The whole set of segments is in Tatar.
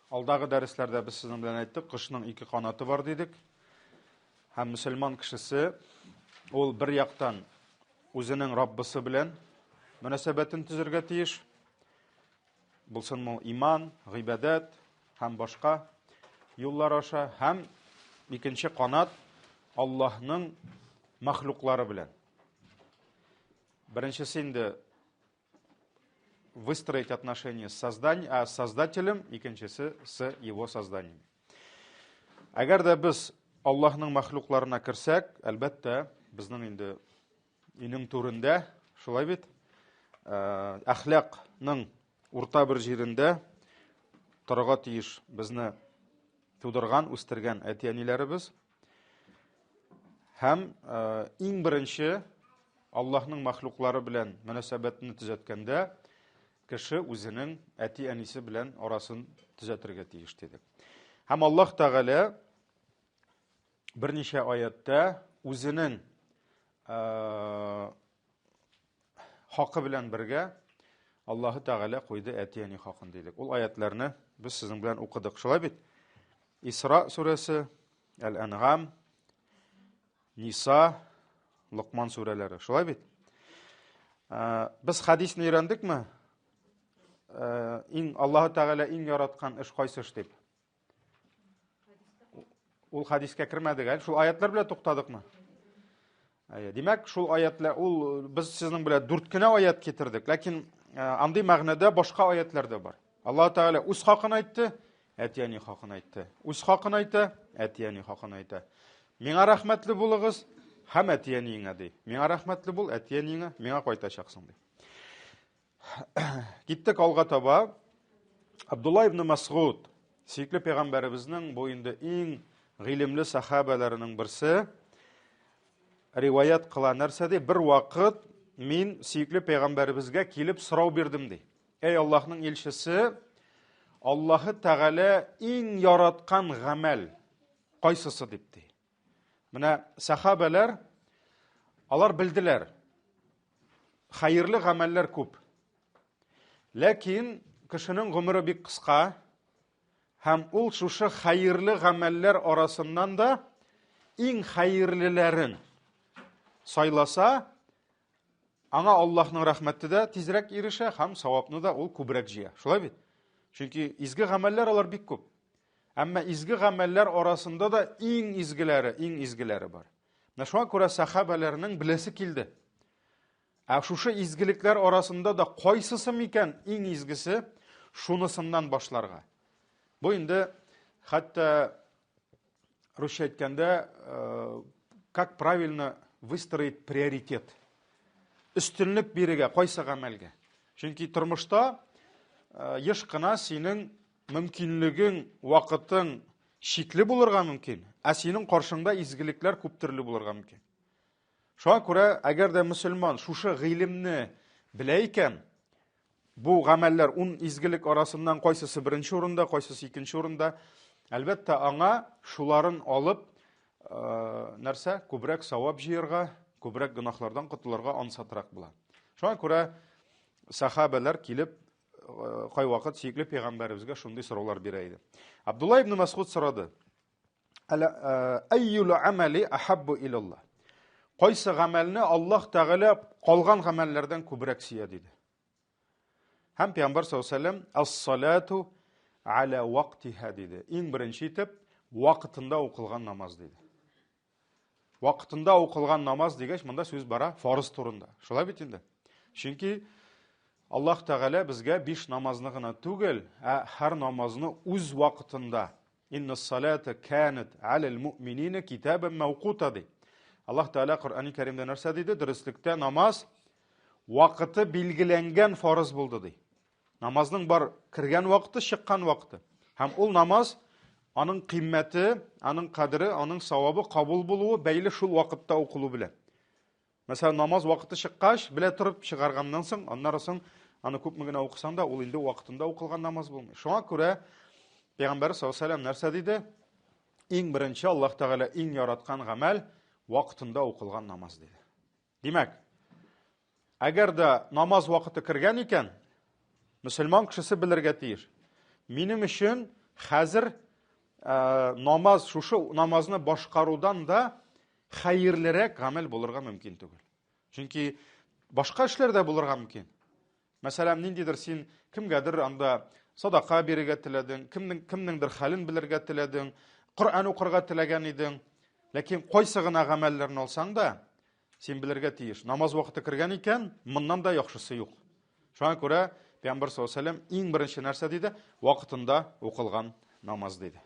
Алдагы дәресләрдә без сезнең белән әйттек, кошның ике канаты бар дидек. Һәм мөселман кешесе ул бер яктан үзенең Раббысы белән мөнәсәбәтен төзергә тиеш. Булсын ул иман, гыйбадат һәм башка юллар аша, һәм икенче канат Аллаһның мәхлуклары белән. Беренчесе инде выстроить отношения с Создателем, икенчесе с Его созданием. Әгәр дә без Аллаһның мәхлукларына керсәк, әлбәттә, безнең инде инең турында, шулай бит, әхлакның урта бер җирендә торырга тиеш безне тудырган, үстергән әти-әниләребез. Һәм иң беренче Аллаһның мәхлуклары белән мөнәсәбәтне төзәткәндә кеше үзенең әти-әнисе белән арасын төзәтергә тиеш дидек. Һәм Аллаһ Тәгалә берничә аятта үзенең хакы белән бергә Аллаһ Тәгалә куйды әти-әни хакын дидек. Ул аятларны без сезнең белән укыдык, шулай бит? Исра сүрәсе, Әл-Анғам, Ниса, Луқман сүрәләре, шулай бит? Без хадисны өйрәндекме? Аллаһ Тәгалә иң яраткан эш кайсы эш дип? Ул хадискә кермәдек, шул аятлар белән туктадыкмы? Димәк, шул аятлар, без сезнең белән 4 кенә аят китердек, ләкин андый мәгънәдә башка аятлар да бар. Аллаһ Тәгалә үз хакын әйтте, әти-әни хакын әйтте. Үз хакын әйтте, әти-әни хакын әйтте. Миңа рәхмәтле булыгыз, һәм әти-әниеңә ди. Миңа рәхмәтле бул, әти-әниеңә, миңа кайтачаксың ди. Киттек алга таба. Абдулла ибн Масгуд, сөйкле пәйгамбәребезнең бу инде иң гыйлемле сахабаларының берсе, риваят кыла нәрсәде, бер вакыт мин сөйкле пәйгамбәребезгә килеп сорау бирдем ди. Эй Аллаһның илчесе, Аллаһы Тәгалә иң яраткан гамәл кайсысы дип ди. Менә сахабалар алар белделәр. Хәерле гамәлләр күп. Ләкин кешенең гомере бик кыска, һәм ул шушы хәерле гамәлләр арасыннан да иң хәерлеләрен сайласа, аңа Аллаһның рәхмәте дә тизрәк ирешә, һәм савапны да ул күбрәк җыя. Шулай бит? Чөнки изге гамәлләр алар бик күп. Әмма изге гамәлләр арасында да иң изгеләре бар. Шуңа күрә сахабаларның беләсе килде. Шушы изгелекләр арасында да кайсысы микән иң изгесе, шунысыннан башларга. Бу инде хәтта русча әйткәндә, как правильно выстроить приоритет. Өстенлек бирергә кайсы гамәлгә. Чөнки тормышта еш кына синең мөмкинлегең, вакытың шикле булырга мөмкин, ә синең каршыңда изгелекләр күп төрле булырга мөмкин. Шуңа күрә, әгәр дә мөселман шушы гыйлемне белә икән, бу гамәлләр 10 изгелек арасыннан кайсысы беренче урында, кайсысы икенче урында, әлбәттә аңа шуларын алып, нәрсә, күбрәк савап җыярга, күбрәк гынахлардан котылырга ансатрак була. Шуңа күрә сахабалар килеп кайвакыт сөйкле пәйгамбәребезгә шундый сораулар бирә иде. Абдулла ибн Масгуд сорады: "Айюл амали ахаббу илаллах?" Кайсы гамәлне Аллаһ Тәгалә калган гамәлләрдән күбрәк сөя диде. Һәм Пәйгамбәр саллаллаһу алейһи ва саллям ас-салату аля вактиха диде. Иң беренче итеп вакытында укылган намаз диде. Вакытында укылган намаз дигәч, монда сүз бара фарыз турында. Шулай бит инде. Чөнки Аллаһ Тәгалә безгә 5 намазны гына түгел, һәр намазны үз вакытында. Иннас-салата канат алал муъминина китабан мавқута ди. Аллаһ Тәгалә Коръән-и Кәримдә нәрсә диде? Дөрестлектә намаз вакыты билгеләнгән фарыз булды ди. Намазның бар кергән вакыты, чыккан вакыты. Һәм ул намаз, аның кыйммәте, аның кадере, аның савабы кабул булуы бәйле шул вакытта укылу белән. Мәсәлән, намаз вакыты чыккач, белә торып чыгарганнан соң, аннан соң аны күпме генә укысаң да, ул инде вакытында укылган намаз булмый. Шуңа күрә Пәйгамбәр саллаллаһу алейһи ва саллям нәрсә диде? Иң беренче Аллаһ Тәгалә иң яраткан гамәл вакытында укылган намаз диде. Димәк, әгәр дә намаз вакыты кергән икән, мөселман кешесе белергә тиеш. Минем өчен хәзер намаз, шушы намазны башкарудан да хәерлерәк гамәл булырга мөмкин түгел. Чөнки башка эшләр дә булырга мөмкин. Мәсәлән, ниндидер син кемгәдер анда садака бирергә теләдең, кемнеңдер хәлен белергә теләдең, Коръан укырга теләгән идең, ләкин кайсы гына гамәлләрне алсаң да, син белергә тиеш. Намаз вакыты кергән икән, моннан да яхшысы юк. Шуңа күрә Пәйгамбәр саллаллаһу алейһи ва сәллям иң беренче нәрсә диде, вакытында укылган намаз диде.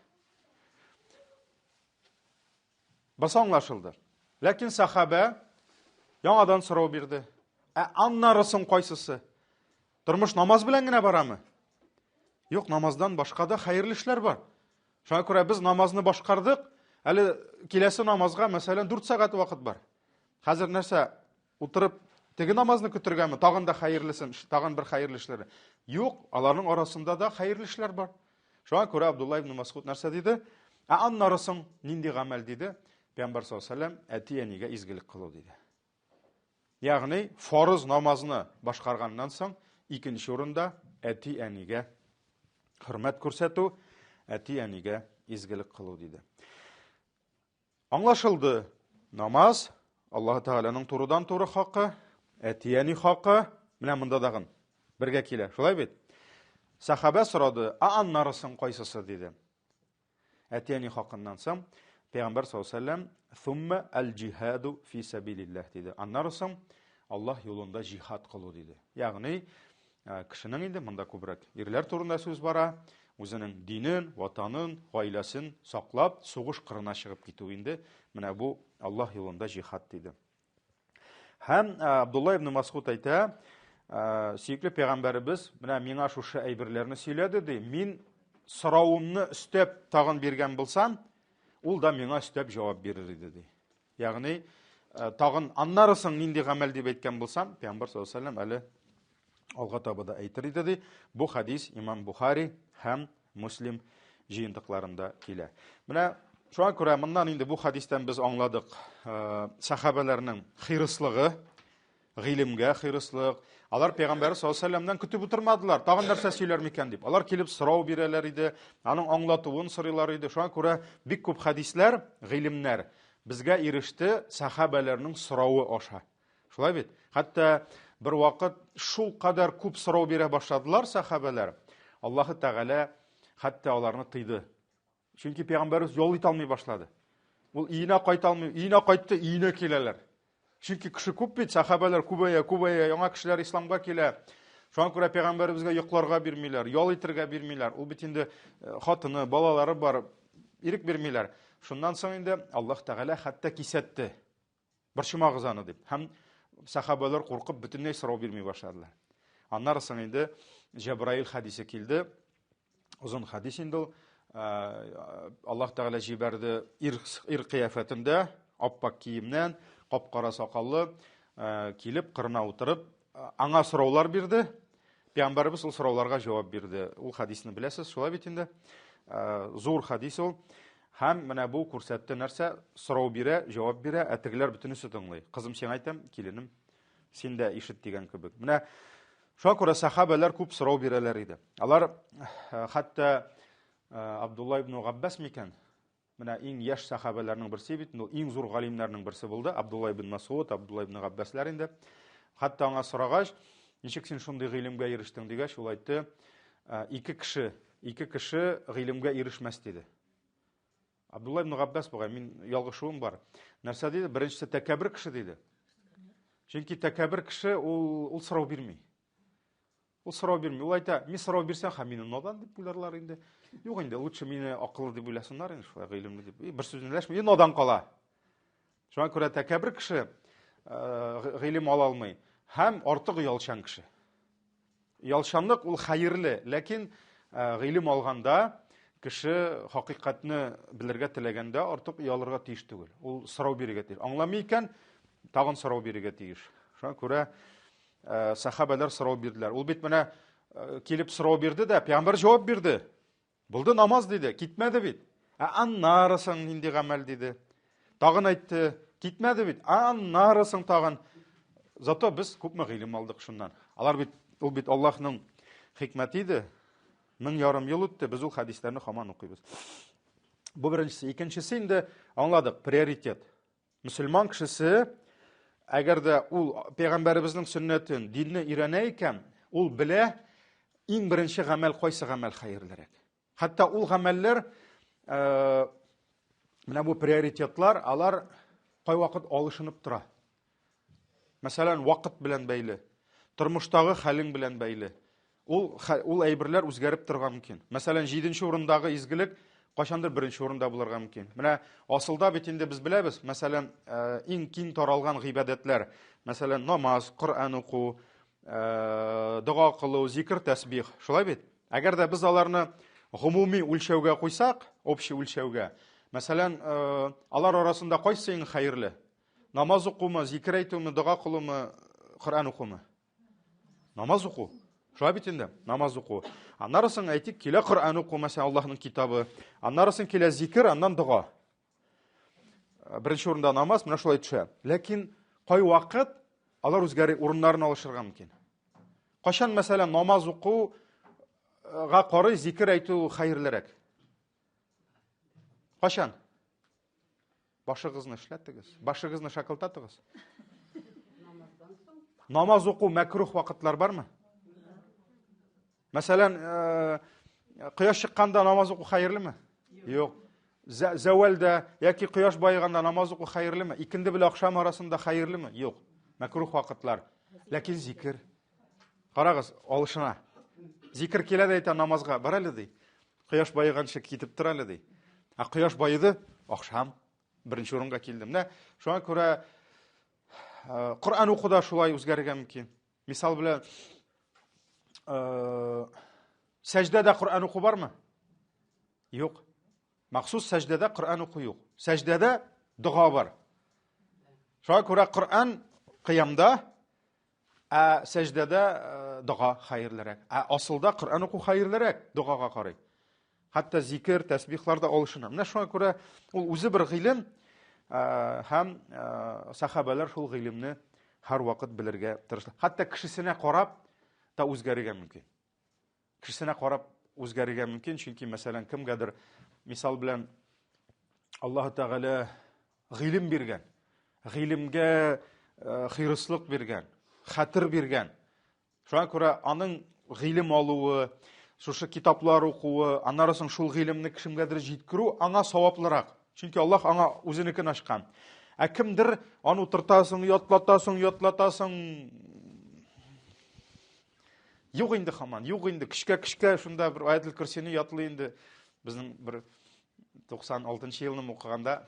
Баса аңлашылды. Ләкин сахаба яңадан сорау бирде. Аннарысын кайсысы? Тормыш намаз белән генә барамы? Юк, намаздан башка да хәерле эшләр бар. Шуңа күрә без намазны башкардык, әле киләсе намазга, мәсәлән, 4 сәгать вакыт бар. Хәзер нәрсә, утырып теге намазны көтергәме? Тагын да хәерлесен, тагын бер хәерле эшләр. Юк, аларның арасында да хәерле эшләр бар. Шуңа күрә Абдулла ибн Мас'уд нәрсә диде? Аннарысын нинди гамәл диде? Пәйгамбәр саллаллаһу алейһи ва сәллям әти-әнигә изгелек кылу диде. Ягъни фарыз намазны башкарганнан соң икенче урында әти-әнигә хөрмәт күрсәтү, әти-әнигә изгелек кылу диде. Аңлашылды. Намаз Аллаһ Тәгаләнең турыдан-туры хакы, әти-әни хакы, менә монда дагын бергә килә. Шулай бит? Сахаба сорады, аннарысын кайсысы диде. Әти-әни хакыннан соң Пәйгамбәр саллаллаһу алейһи ва сәллям "Сумма аль-джихаду фи сабилиллаһ" диде. Аннарысын Аллаһ юлында джихад кылу диде. Ягъни кешенең инде монда күбрәк ирләр турында сүз бара, үзенең динен, ватанын, гаиләсен саклап, сугыш кырына чыгып китү инде. Менә бу Аллаһ юлында джихад диде. Һәм Абдулла ибн Мас'уд әйтә, сөйкле пәйгамбәребез менә миңа шушы әйберләрне сөйләде ди. Мин сорауымны өстәп тагын биргән булсам, ул да миңа өстәп җавап бирер иде ди. Ягъни тагын аннарысын нинди гамәл дип әйткән булсам, Пәйгамбәр саллаллаһу алейһи ва сәллям әле алга таба да әйтер иде ди. Бу хадис Имам Бухари һәм Муслим җыентыкларында килә. Менә шуңа күрә моннан инде бу хадистән без аңладык сахабаларның хирыслыгы, гыйлемгә хирыслык. Алар Пәйгамбәр саллаллаһу алейһи ва сәллямнан көтеп утырмадылар. Тагын нәрсә сөйләр микән дип. Алар килеп сорау бирәләр иде, аның аңлатуын сорыйлар иде. Шуңа күрә бик күп хадисләр, гыйлемнәр безгә иреште сахабаларның сорауы аша. Шулай бит? Хәтта бер вакыт шул кадәр күп сорау бирә башладылар сахабалар. Аллаһ Тәгалә хәтта аларны тыйды. Чөнки Пәйгамбәрбез ял итә алмый башлады. Ул өенә кайта алмый, өенә кайтты, өенә киләләр. Чөнки кеше күп бит, сахабалар күбәя, яңа кешеләр исламга килә. Шуңа күрә Пәйгамбәребезгә йокларга бирмиләр, ял итәргә бирмиләр. Ул бит инде хатыны, балалары бар, ирек бирмиләр. Шуннан соң инде Аллаһ Тәгалә хәтта кисәтте. Борчымагыз аны дип. Һәм сахабалар куркып бөтенләй сорау бирмей башладылар. Аннан соң инде Җәбраил хадисе килде. Узын хадис инде Аллаһ Тәгалә җибәрде ир кыяфәтендә, аппак киемнән, капкара сакаллы килеп кырына утырып, аңа сораулар бирде. Пәйгамбәрбез ул сорауларга җавап бирде. Ул хадисны беләсез, шулай бит инде. Зур хадис ул. Һәм менә бу күрсәтте нәрсә? Сорау бирә, җавап бирә, әтегеләр бөтенесе тыңлый. Кызым, син әйтәм, киленем, син дә ишет дигән кебек. Менә шуңа күрә сахабалар күп сорау бирәләр иде. Алар хәтта Абдулла ибн Габбас микән? Менә иң яшь сахабаларның берсе бит, ул иң зур галимнәрнең берсе булды. Абдулла ибн Мас'уд, Абдулла ибн Габбаслар инде. Хәтта аңа сорагач, ничек син шундый гыйлемгә ирештең дигәч, ул әйтте, ике кеше гыйлемгә ирешмәс диде. Абдулла ибн Габбас бугай, мин ялгышуым бар. Нәрсә диде? Беренчесе тәкәббер кеше диде. Чөнки тәкәббер кеше ул сорау бирми. Ул сорау бирми. Ул әйтә, мин сорау бирсәм, мине надан дип уйларлар инде. Юк инде, лучше мине акыллы дип уйласыннар инде, шулай гыйлемле дип. Бер сүз беләшми, надан кала. Шуңа күрә тәкәббер кеше гыйлем ала алмый. Һәм артык ялчан кеше. Ялчанлык ул хәерле, ләкин гыйлем алганда кеше хакыйкатьне белергә теләгәндә артык ялырга тиеш түгел. Ул сорау бирергә тиеш. Аңламый икән, тагын сорау бирергә тиеш. Шуңа күрә сахабалар сорау бирделәр. Ул бит менә килеп сорау бирде дә, Пәйгамбәр җавап бирде. Булды намаз диде, китмәде бит. Аннарысын нинди гамәл диде. Тагын әйтте, китмәде бит. Аннарысын тагын. Зато без күпме гыйлем алдык шуннан. Алар бит, ул бит Аллаһның хикмәте иде. 1000 ел үтті, біз ул хадистерні хаман оқимыз. Бұл біріншісі. Екіншісі енді аңладық, приоритет. Müslüman кішісі, әгер де ул пейғамбарыбызның сүннетін, динні үйрене екен, ул біле, ең бірінші ғамәл қойсы ғамәл хайырлырак. Хатта ул ғамәлләр, менә бу приоритетлар, алар кай вакыт алышынып тора. Мәсәлән, вакыт белән бәйле, тормыштагы хәлең белән бәйле. Ул әйберләр үзгәреп торган мөмкин. Мәсәлән, 7нче урындагы изгелек кайчандыр 1нче урында булырга мөмкин. Менә асылда бит инде без беләбез, мәсәлән, иң киң таралган гыйбадәтләр, мәсәлән, намаз, Коръан уку, дуа кылу, зикр, тәсбих, шулай бит. Әгәр дә без аларны гомуми үлчәүгә куйсак, общий үлчәүгә, мәсәлән, алар арасында кайсы иң хәерле? Намаз укумы, зикр әйтүме, дуа кылумы, Коръан укумы? Намаз уку. Шулай бит инде, намаз уку. Аннарысын әйтик, килә Коръан уку, мәсәлән, Аллаһның китабы. Аннарысын килә зикр, аннан дуа. Беренче урында намаз, менә шулай төшә. Ләкин кай вакыт алар үзгәре урыннарын алышырга мөмкин. Кашан, мәсәлән, намаз укуга карый зикр әйтү хәерлерәк? Кашан? Башыгызны эшләтегез, башыгызны шакылтатыгыз. Намаз уку мәкрух вакытлар бармы? Мәсәлән, кояш чыкканда намаз уку хәерлеме? Юк. Зәвалда яки кояш байыганда намаз уку хәерлеме? Икенде белән акшам арасында хәерлеме? Юк. Мәкрух вакытлар. Ләкин зикр. Карагыз, алышына. Зикр килә дә әйтә намазга, бар әле ди. Кояш байыганчы китеп тора әле ди. Кояш байыды, акшам 1нче урынга килдем. Менә шуңа күрә Коръан укуда шулай үзгәргән мөмкин. Мисал белән сәҗдәдә Коръан уку бармы? Юк. Махсус сәҗдәдә Коръан уку юк. Сәҗдәдә дуа бар. Шуңа күрә Коръан кыямда, сәҗдәдә дуа хәерлерәк. Асылда Коръан уку хәерлерәк дуага карый. Хатта зикр, тәсбихларда алышына. Менә шуңа күрә ул үзе бер гыйлем, һәм сахабалар шул гыйлемне һәр вакыт белергә тырышлар. Хатта кешесенә карап та үзгәрергә мөмкин. Кешесенә карап үзгәрергә мөмкин, чөнки мәсәлән кемгәдер мисал белән Аллаһ Тәгалә гыйлем биргән. Гыйлемгә хирыслык биргән, хәтер биргән. Шуңа күрә аның гыйлем алуы, шушы китаплар укуы, аннарысын шул гыйлемне кешемгәдер җиткерү аңа саваплырак. Чөнки Аллаһ аңа үзенекен ачкан. Кемдер аны утыртасың, ятлатасың. Юк инде хаман, юк инде кичкә шунда бер Аятул Курсине ятлый инде. Безнең бер 96нчы елны укыганда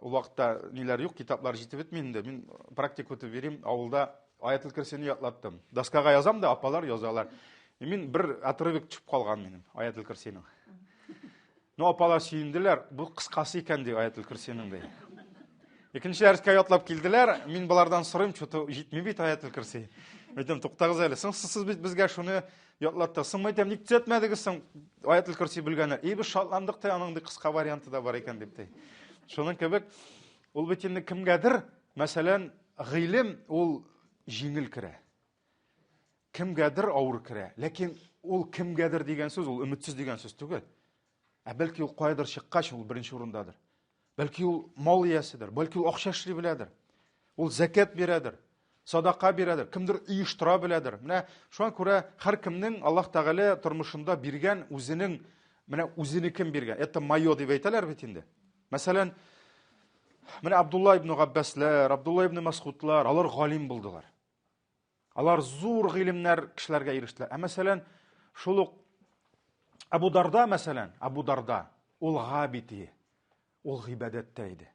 ул вакытта ниләр юк, китаплар җитеп бетми инде. Мин практика үтеп берим, авылда Аятул Курсине ятлаттым. Доскага язам да, апалар язалар. Мин бер отрывок төшеп калган минем Аятул Курсинең. Ну, апалар сөйінделер, бұл қысқасы екен деп Аятул Курсиның dey. Екінші дәріске ятлап келділер, мен бұлардан сұрайым, что-то жетмей бейт Аятул Курси. Айтам, тоқтағыз әлі, сіз бізге шуны ятлатты. Сың айтам, ник түзетмедіңіз сың Аятул Курси білгенер. Біз шатландық та, аныңды қысқа варианты да бар екен деп dey. Шының кебек, ол бетінде кімгәдір, мәсәлән, гыйлем ол жеңіл кірі. Кімгәдір ауыр кірі. Ләкин ол кімгәдір деген сөз, ол үмітсіз деген сөз түгел. Бәлки ул кайдыр чыккач, ул беренче урындадыр. Бәлки ул мал иясидер, бәлки ул акча эшли беләдер. Ул закат бирәдер, садака бирәдер, кемдер оештыра беләдер. Менә шуңа күрә һәр кемнең Аллаһ Тәгалә тормышында биргән үзенең, менә үзенекен биргән. Это майо дип әйтәләр бит инде. Мәсәлән, менә Абдулла ибн Габбаслар, Абдулла ибн Масгудлар, алар галим булдылар. Алар зур гыйлемнәр кешеләргә ирештеләр. Мәсәлән, шул ук Абу Дарда, мәсәлән, Абу Дарда, ул габити, ул гыйбадәттә иде.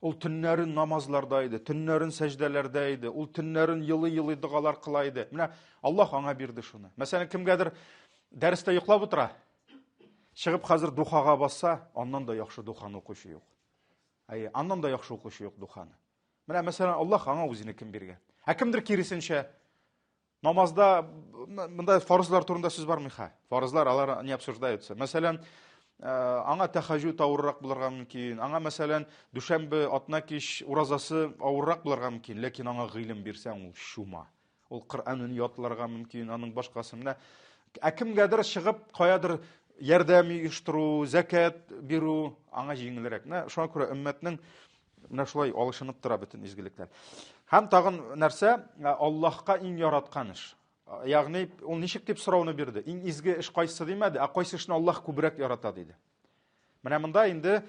Ул төннәрен намазларда иде, төннәрен сәҗдәләрдә иде, ул төннәрен йылы-йылы дугалар кыла иде. Менә Аллаһ аңа бирде шуны. Мәсәлән, кемгәдер дәрестә йоклап утыра, чыгып хәзер духага басса, аннан да яхшы духаны укучы юк. Аннан да яхшы укучы юк духаны. Менә мәсәлән, Аллаһ аңа үзенекен биргән. Кемдер киресенчә намазда мындай фарызлар турында сүз бармы ха? Фарызлар алар не обсуждаются. Мәсәлән, аңа тахаҗжуд авыррак булырга мөмкин. Аңа мәсәлән, дүшәмбе атна кич уразасы авыррак булырга мөмкин, ләкин аңа гыйлем бирсәң ул шума. Ул Коръанны ятларга мөмкин, аның башкасы. Менә Кемгәдер чыгып, каядыр ярдәм оештыру, закат бирү аңа җиңелрәк. Шуңа күрә өммәтнең менә шулай алышынып тора бөтен изгелекләр. Һәм тагын нәрсә? Аллаһка иң яраткан эш. Ягъни ул ничек дип сорауны бирде? Иң изге эш кайсы димәде, кайсы эшне Аллаһ күбрәк ярата диде. Менә монда инде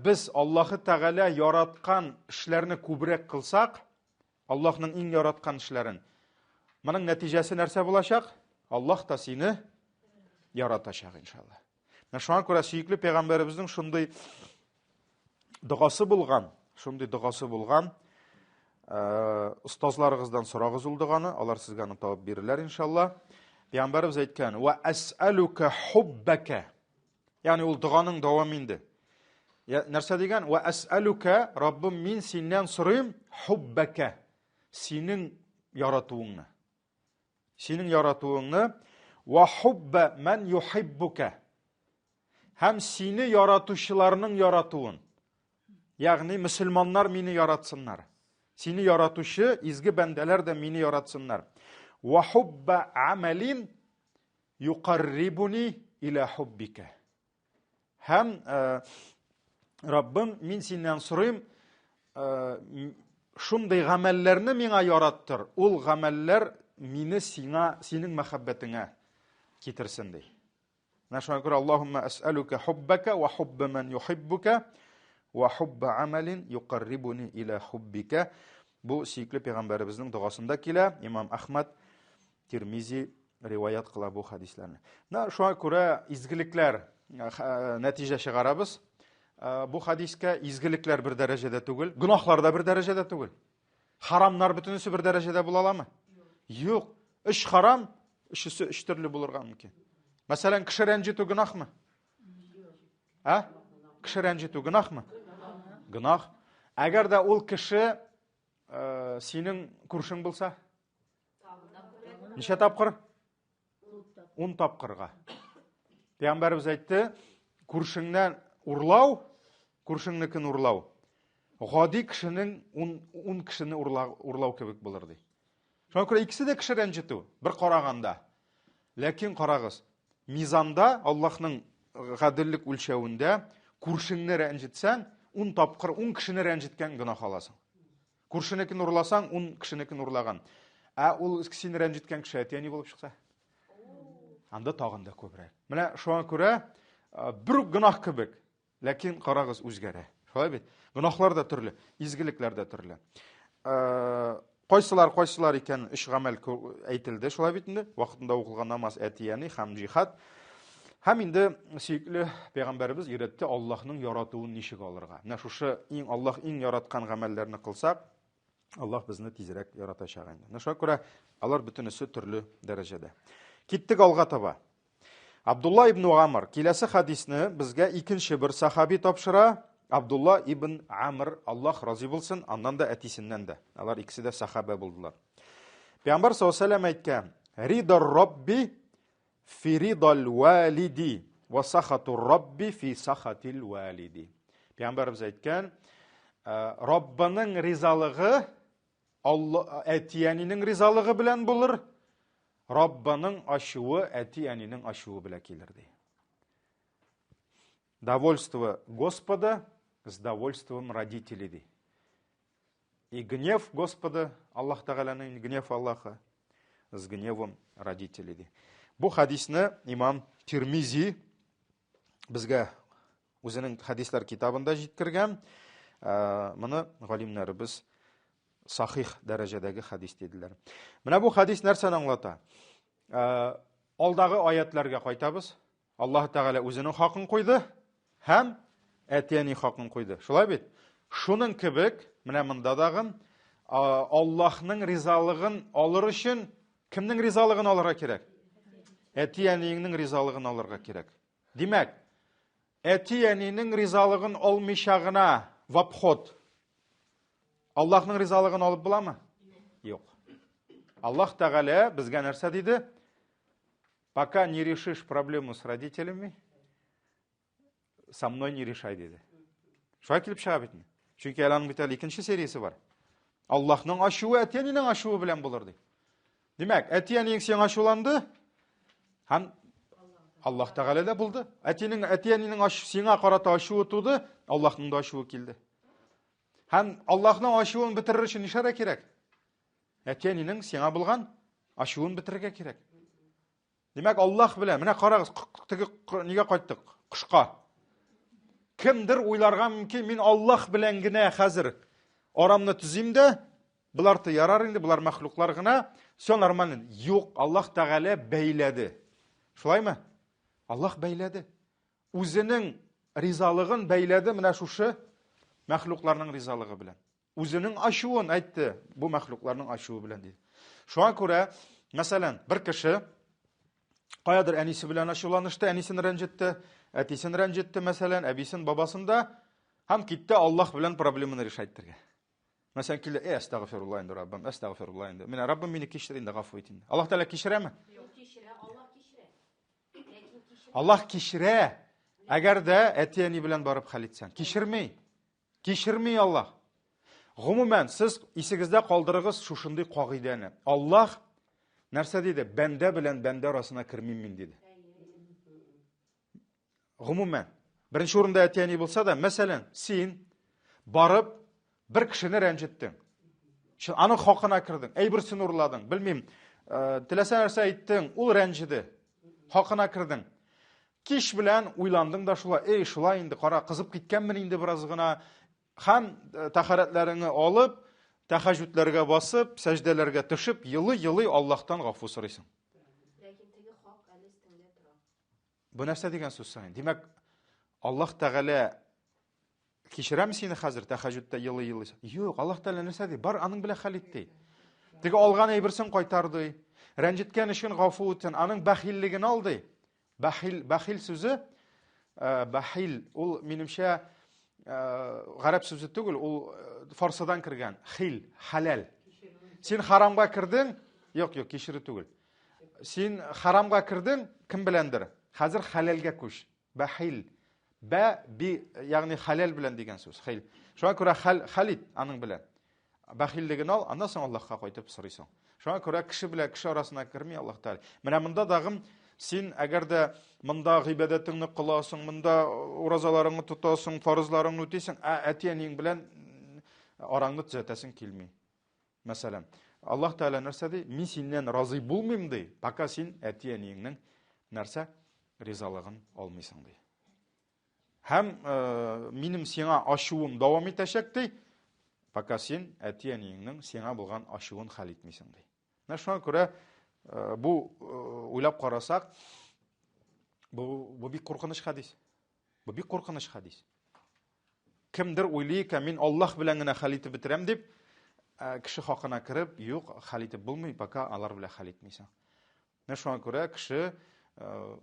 без Аллаһы Тәгалә яраткан эшләрне күбрәк кылсак, Аллаһның иң яраткан эшләрен, моның нәтиҗәсе нәрсә булачак? Аллаһ та сине яратачак иншалла. Менә шуңа күрә сөйкле пәйгамбәребезнең шундый дугасы булган, устазларыгыздан сорагыз ул дуганы, алар сезгә аны табып бирерләр иншалла. Пәйгамбәребез әйткән: "Ва ас'алука хуббака". Ягъни ул дуганың дәвамы инде. Нәрсә дигән? "Ва ас'алука, Раббым, мин синнән сорыйм хуббака", синең яратуыңны. Синең яратуыңны, "Ва хубба ман юхиббука", һәм сине яратучыларның яратуын. Ягъни мөселманнар мине яратсыннар. Сине яратучы изге бәндәләр дә мине яратсыннар. "Ва хубба амалин юқаррибуни иля хуббика". Һәм Раббым, мин синнән сорыйм, шундый гамәлләрне миңа яраттыр. Ул гамәлләр мине синең мәхәббәтеңә китерсен ди. Менә шуңа күрә Аллаһумма ас'алука хуббака ва хубба ман юхиббука ва хубба амалин юқаррибуни иля хуббика. Бу сөйкле пәйгамбәребезнең дугасында килә. Имам Ахмад, Тирмизи риваят кыла бу хадисләрне. Менә шуңа күрә изгелекләр нәтиҗә чыгарабыз. Бу хадискә изгелекләр бер дәрәҗәдә түгел, гынахлар да бер дәрәҗәдә түгел. Харамнар бөтенесе бер дәрәҗәдә була аламы? Юк. Эш харам, эшесе өч төрле булырга мөмкин. Мәсәлән, кеше рәнҗетү гынахмы? Кеше рәнҗетү гынахмы? Гынах. Әгәр дә ул кеше синең күршең булса, ничә тапкыр? 10 тапкырга. Пәйгамбәрбез әйтте, күршеңнән урлау, күршеңнекен урлау. Гади кешенең 10 кешене урлау кебек булыр ди. Шуңа күрә икесе дә кеше рәнҗетү, бер караганда. Ләкин карагыз, мизанда, Аллаһның гаделлек үлчәвендә, күршеңне рәнҗетсәң, 10 тапкыр 10 кешене рәнҗеткән гынах аласың. Күршенекен урласаң, 10 кешенекен урлаган. Ул сине рәнҗеткән кеше әтияни булып чыкса, анда тагын да күбрәк. Менә шуңа күрә бер гынах кебек, ләкин карагыз үзгәрә. Шулай бит? Гынахлар да төрле, изгелекләр дә төрле. Кайсылар икән эш гамәл әйтелде, шулай бит инде. Вакытында укылган намаз әтияни һәм җихад. Һәм инде сөйкле пәйгамбәребез өйрәтте Аллаһның яратуын ничек алырга. Менә шушы Аллаһ иң яраткан гамәлләрне кылсак, Аллаһ безне тизрәк яратачак инде. Менә шуңа күрә алар бөтенесе төрле дәрәҗәдә. Киттек алга таба. Абдулла ибн Амр киләсе хадисне безгә икенче бер сахаби тапшыра. Абдулла ибн Амр, Аллаһ разый булсын, аннан да әтисеннән дә. Алар икесе дә сахаба булдылар. Пәйгамбәр саллаллаһу алейһи ва сәллям әйткән: "Ридар Рабби фи ридал валиди ва сахатур Рабби фи сахатил валиди." Пәйгамбәрбез әйткән, Раббының ризалыгы әтиянинең ризалыгы белән булыр, Раббының ачуы әтиянинең ачуы белән килер ди. Довольство Господа с довольством родителей ди. И гнев Господа, Аллаһ Тәгаләнең гнев Аллаһа с гневом родителей ди. Бу хадисне имам Тирмизи безгә үзенең хадислар китабында җиткергән. Моны галимнәребез сахих дәрәҗәдәге хадис диделәр. Менә бу хадис нәрсәне аңлата? Алдагы аятларга кайтабыз. Аллаһ Тәгалә үзенең хакын куйды һәм әтияни хакын куйды. Шулай бит? Шуның кебек, менә монда дагы Аллаһның ризалыгын алыр өчен кемнең ризалыгын алырга кирәк? Әтиянинең ризалыгын алырга кирәк. Димәк, әтиянинең ризалыгын алмыйча гына в обход Аллаһның ризалыгын алып буламы? Юк. Аллаһ Тәгалә безгә нәрсә диде? Пока не решишь проблему с родителями, со мной не решай диде. Шулай килеп чыга бит. Чөнки аның бит әле икенче сериясе бар. Аллаһның ачуы әтиянинең ачуы белән булыр ди. Димәк, әтияниң сиңа ачуланды, Һәм Аллаһ Тәгалә дә булды. Әтиәнинең сиңа карата ачуы туды, Аллаһның да ачуы килде. Һәм Аллаһның ачуын бетерер өчен нишәрә кирәк? Әтиәнинең сиңа булган ачуын бетерергә кирәк. Димәк, Аллаһ белән, менә карагыз, нигә кайттык? Кышка. Кемдер уйларга мөмкин, мин Аллаһ белән генә хәзер арамны төзим дә, булар ярар инде, булар мәхлуклар гына, все нормально. Юк, Аллаһ Тәгалә бәйләде. Шулаймы? Аллаһ бәйләде. Үзенең ризалыгын бәйләде менә шушы мәхлукларның ризалыгы белән. Үзенең ачуын әйтте, бу мәхлукларның ачуы белән диде. Шуңа күрә, мәсәлән, бер кеше каядыр әнисе белән ачуланышты, әнисен рәнҗетте, әтисен рәнҗетте, мәсәлән, әбисен, бабасын да, һәм китте Аллаһ белән проблеманы решать итәргә. Мәсәлән, килде, әстәгъфируллаһ инде Раббим, әстәгъфируллаһ инде. Менә Раббим мине кичер инде, гафу ит инде. Аллаһ Тәгалә кичерәме? Юк, кичерә, Аллаһ кичерә. Аллаһ кичерә. Әгәр дә әти-әни белән барып хәл итсәң, кичермей. Кичермей Аллаһ. Гомумән, сез исегездә калдырыгыз шушындый кагыйдәне. Аллаһ нәрсә диде? Бәндә белән бәндә арасына кермим мин диде. Гомумән, беренче урында әти-әни булса да, мәсәлән, син барып бер кешене рәнҗеттең. Аның хакына кирдең, әйберсен урладың, белмим, теләсә нәрсә әйттең, ул рәнҗиде. Хакына кирдең. Кич белән уйландың да шулай, шулай инде, кара, кызып киткәнмен инде бераз гына. Һәм тәһарәтләреңне алып, тәһаҗүдләргә басып, сәҗдәләргә төшеп, йылый Аллаһтан гафу сорыйсың. Ләкин теге хак әле өстеңдә тора. Бу нәрсә дигән сүз син? Димәк, Аллаһ Тәгалә кичерәме сине хәзер тәһаҗүдтә йылый? Юк, Аллаһ Тәгалә нәрсә ди? Бар аның белән хәл итте. Теге алган әйберсен кайтарды, рәнҗеткән өчен гафу үтен, аның бәхиллеген алды. Бәхил сүзе, бәхил, ул минемчә гарәп сүзе түгел, ул фарсыдан кергән. Хил, халал. Син харамга кирдең? Юк, кичерү түгел. Син харамга кирдең, кем беләндер? Хәзер халалга күч. Бәхил. Ягъни халал белән дигән сүз. Хил. Шуңа күрә халит аның белән. Бәхиллеген ал, аннан соң Аллаһка кайтып сорыйсың. Шуңа күрә кеше белән кеше арасына керми Аллаһ Тәгалә. Менә монда дагым син әгәр дә монда гыйбадәтеңне кыласың, монда уразаларыңны тотасың, фарызларыңны үтисең, әти-әниң белән араңны төзәтәсең килми. Мәсәлән, Аллаһ Тәгалә нәрсә ди? Мин синнән разый булмыйм ди, пока син әти-әниеңнең нәрсә ризалыгын алмыйсың ди. Һәм минем сиңа ачуым дәвам итәчәк ди, пока син әти-әниеңнең сиңа булган ачуын хәл итмисең ди. Шуңа күрә бу уйлап карасак, бу бик куркыныч хадис. Бу бик куркыныч хадис. Кемдер уйлый икән, мин Аллаһ белән генә хәл итеп бетерәм дип, кеше хакына кирип, юк, хәл итеп булмый, пока алар белән хәл итмисең. Шуңа күрә кеше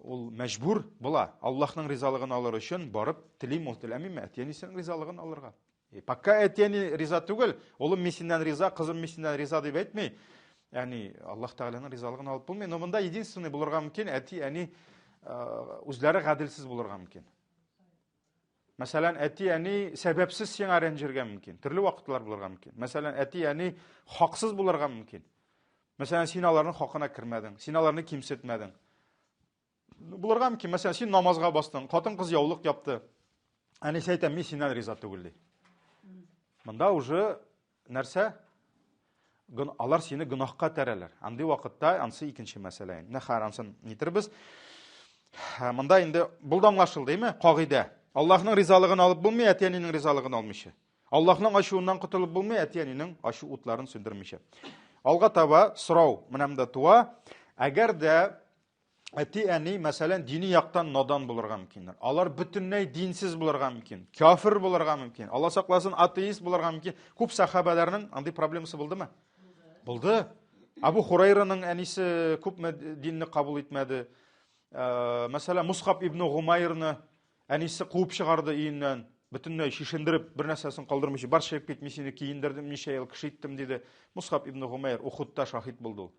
ул мәҗбүр була, Аллаһның ризалыгын алыр өчен барып телим, теләмим, әти-әнисенең ризалыгын алырга. Пока әти-әни риза түгел, улым мин синнән риза, кызым мин синнән риза дип әйтми, ягъни Аллаһ Тәгаләнең ризалыгын алып булмый. Но монда единственный булырга мөмкин, әти-әни үзләре гаделсез булырга мөмкин. Мәсәлән, әти-әни сәбәпсез сиңа рәнҗергә мөмкин. Төрле вакытлар булырга мөмкин. Мәсәлән, әти-әни хаксыз булырга мөмкин. Мәсәлән, син аларның хакына кирмәдең, син аларны кимсетмәдең. Булырга мөмкин. Мәсәлән, син намазга бастың, хатын-кыз яулык япты. Әнисе әйтә, мин синнән риза түгел ди. Монда уже нәрсә? Алар сине гынахка тәрәләр. Андый вакытта ансы икенче мәсьәлә. Нәхәр ансын нитербез? Монда инде булдамлашылды, димме? Кагыйдә. Аллаһның ризалыгын алып булмый, әти-әнинең ризалыгын алмыйча. Аллаһның ачуыннан кутылып булмый, әти-әнинең ачу утларын сөндермичә. Алга таба сорау менәмдә туа, әгәр дә әти-әни мәсәлән дини яктан надан булырга мөмкин. Алар бөтенләй динсез булырга мөмкин. Кафир булырга мөмкин. Алла сакласын, атеист булырга мөмкин. Күп сахабаларның андый проблемасы булдымы? Булды. Абу Хурайраның әнисе күпме динне кабул итмәде. Мәсәлән, Мусхаб ибн Гумайрны әнисе куып чыгарды өеннән, бөтенләй шишендереп, бер нәрсәсен калдырмыйча, бар чыгып кит, мин сине киендердем, ничә ел кеше иттем диде. Мусхаб ибн Гумайр Ухудта шаһид булды.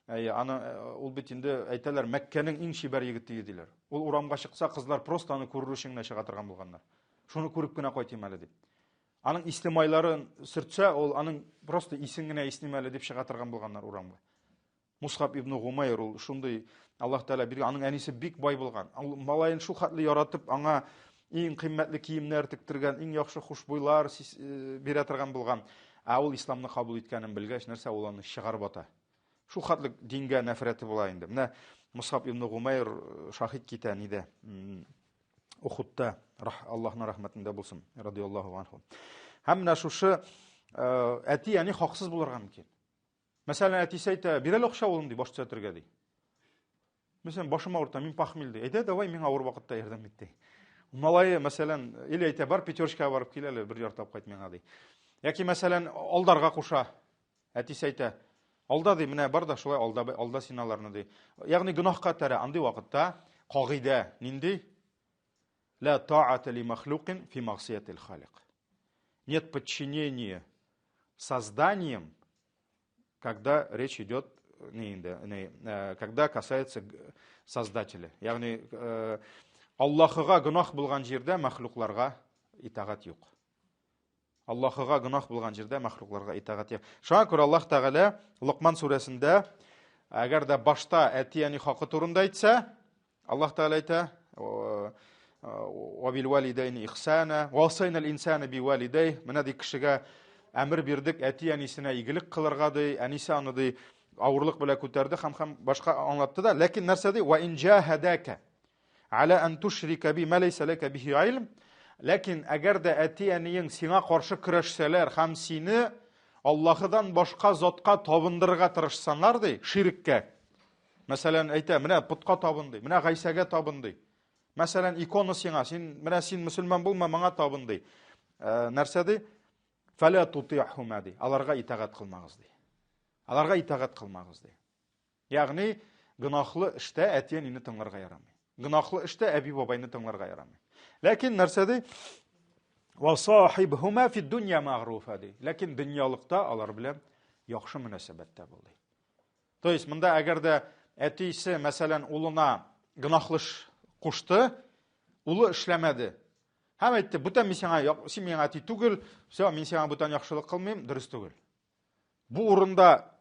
Аны ул бит инде әйтәләр, Мәккәнең иң шибәр егете диләр. Ул урамга чыкса, кызлар просто аны күрер өчен генә чыга торган булганнар. Шуны күреп кенә кайтыйм әле дип. Аның истемайларын сөртсә, ул аның просто исен генә иснем әле дип чыга торган булганнар урамга. Мусхаб ибн Гумайр ул шундый Аллаһ Тәала биргән, аның әнисе бик бай булган. Малайын шул хәтле яратып, аңа иң кыйммәтле киемнәр тиктергән, иң яхшы хушбуйлар бирә торган булган. Ул исламны кабул иткәнен белгәч, нәрсә ул аны чыгарып ата. Шул хәтле дингә нәфрәте була инде. Менә Мусхаб ибн Гумайр шахид китә нидә? Ухудта, Аллаһның рәхмәтендә булсын, радиллаһу анһу. Һәм менә шушы әти, яни хаксыз булырга мөмкин. Мәсәлән, әтисе әйтә, бир әле акча улым ди, баш төзәтергә ди. Мәсәлән, башым авырта, мин пахмил ди. Әйтә, давай миңа авыр вакытта ярдәм ит ди. Малайы, мәсәлән, или әйтә, бар пятерочкага барып кил әле, бер яртап кайт миңа ди. Яки мәсәлән, алдарга куша. Әтисе әйтә, алда ди, менә бар да шулай алда син аларны ди. Ягъни гөнаһка тәрә, андый вакытта кагыйдә нинди? Ла та'ата ли махлукин фи магсиятил халик. Нет подчинения созданием, когда речь идет, когда касается создателя. Ягъни Аллаһыга гөнаһ булган җирдә мәхлукларга итагать юк. Аллаһыга гөнаһ булган җирдә мәхлукларга итагать юк. Шуңа күрә Аллаһ Тәгалә Луқман сүрәсендә, әгәр дә башта әти, яни хакы турында әйтсә, Аллаһ Тәгалә әйтә: "Ва бил валидайни ихсана, ва сайнал инсана би валидей." Менә ди кешегә әмер бирдек, әти әнисенә игелек кылырга ди, әнисе аны ди авырлык белән күтәрде һәм башка аңлатты да. Ләкин нәрсә ди? "Ва ин җаһадака ala an tushrika bi ma laysa laka bihi ilm." Ләкин әгәр дә әти әниең сиңа каршы көрәшсәләр һәм сине Аллаһыдан башка затка табындырырга тырышсаннар ди, ширккә. Мәсәлән, әйтә, менә путка табын ди, менә Гайсәгә табын ди. Мәсәлән, икона сиңа, менә син мөселман булма, моңа табын ди. Нәрсә ди? Фәла тути'һума ди. Аларга итагать кылмагыз ди. Аларга итагать кылмагыз ди. Ягъни гөнаһлы эштә әти әнине тыңларга ярамый. Гөнаһлы эштә әби бабайны тыңларга ярамый. Ләкин нәрсә ди? Ва сахибһума фи дунья магруфа ди. Ләкин дөньялыкта алар белән яхшы мөнәсәбәттә бул ди. То есть монда әгәр дә әтисе, мәсәлән, улына гөнаһлы кушты, улы эшләмәде. Һәм әйтте, бүтән мин син миңа әти түгел, мин сиңа бүтән яхшылык кылмыйм, дөрес түгел. Бу урында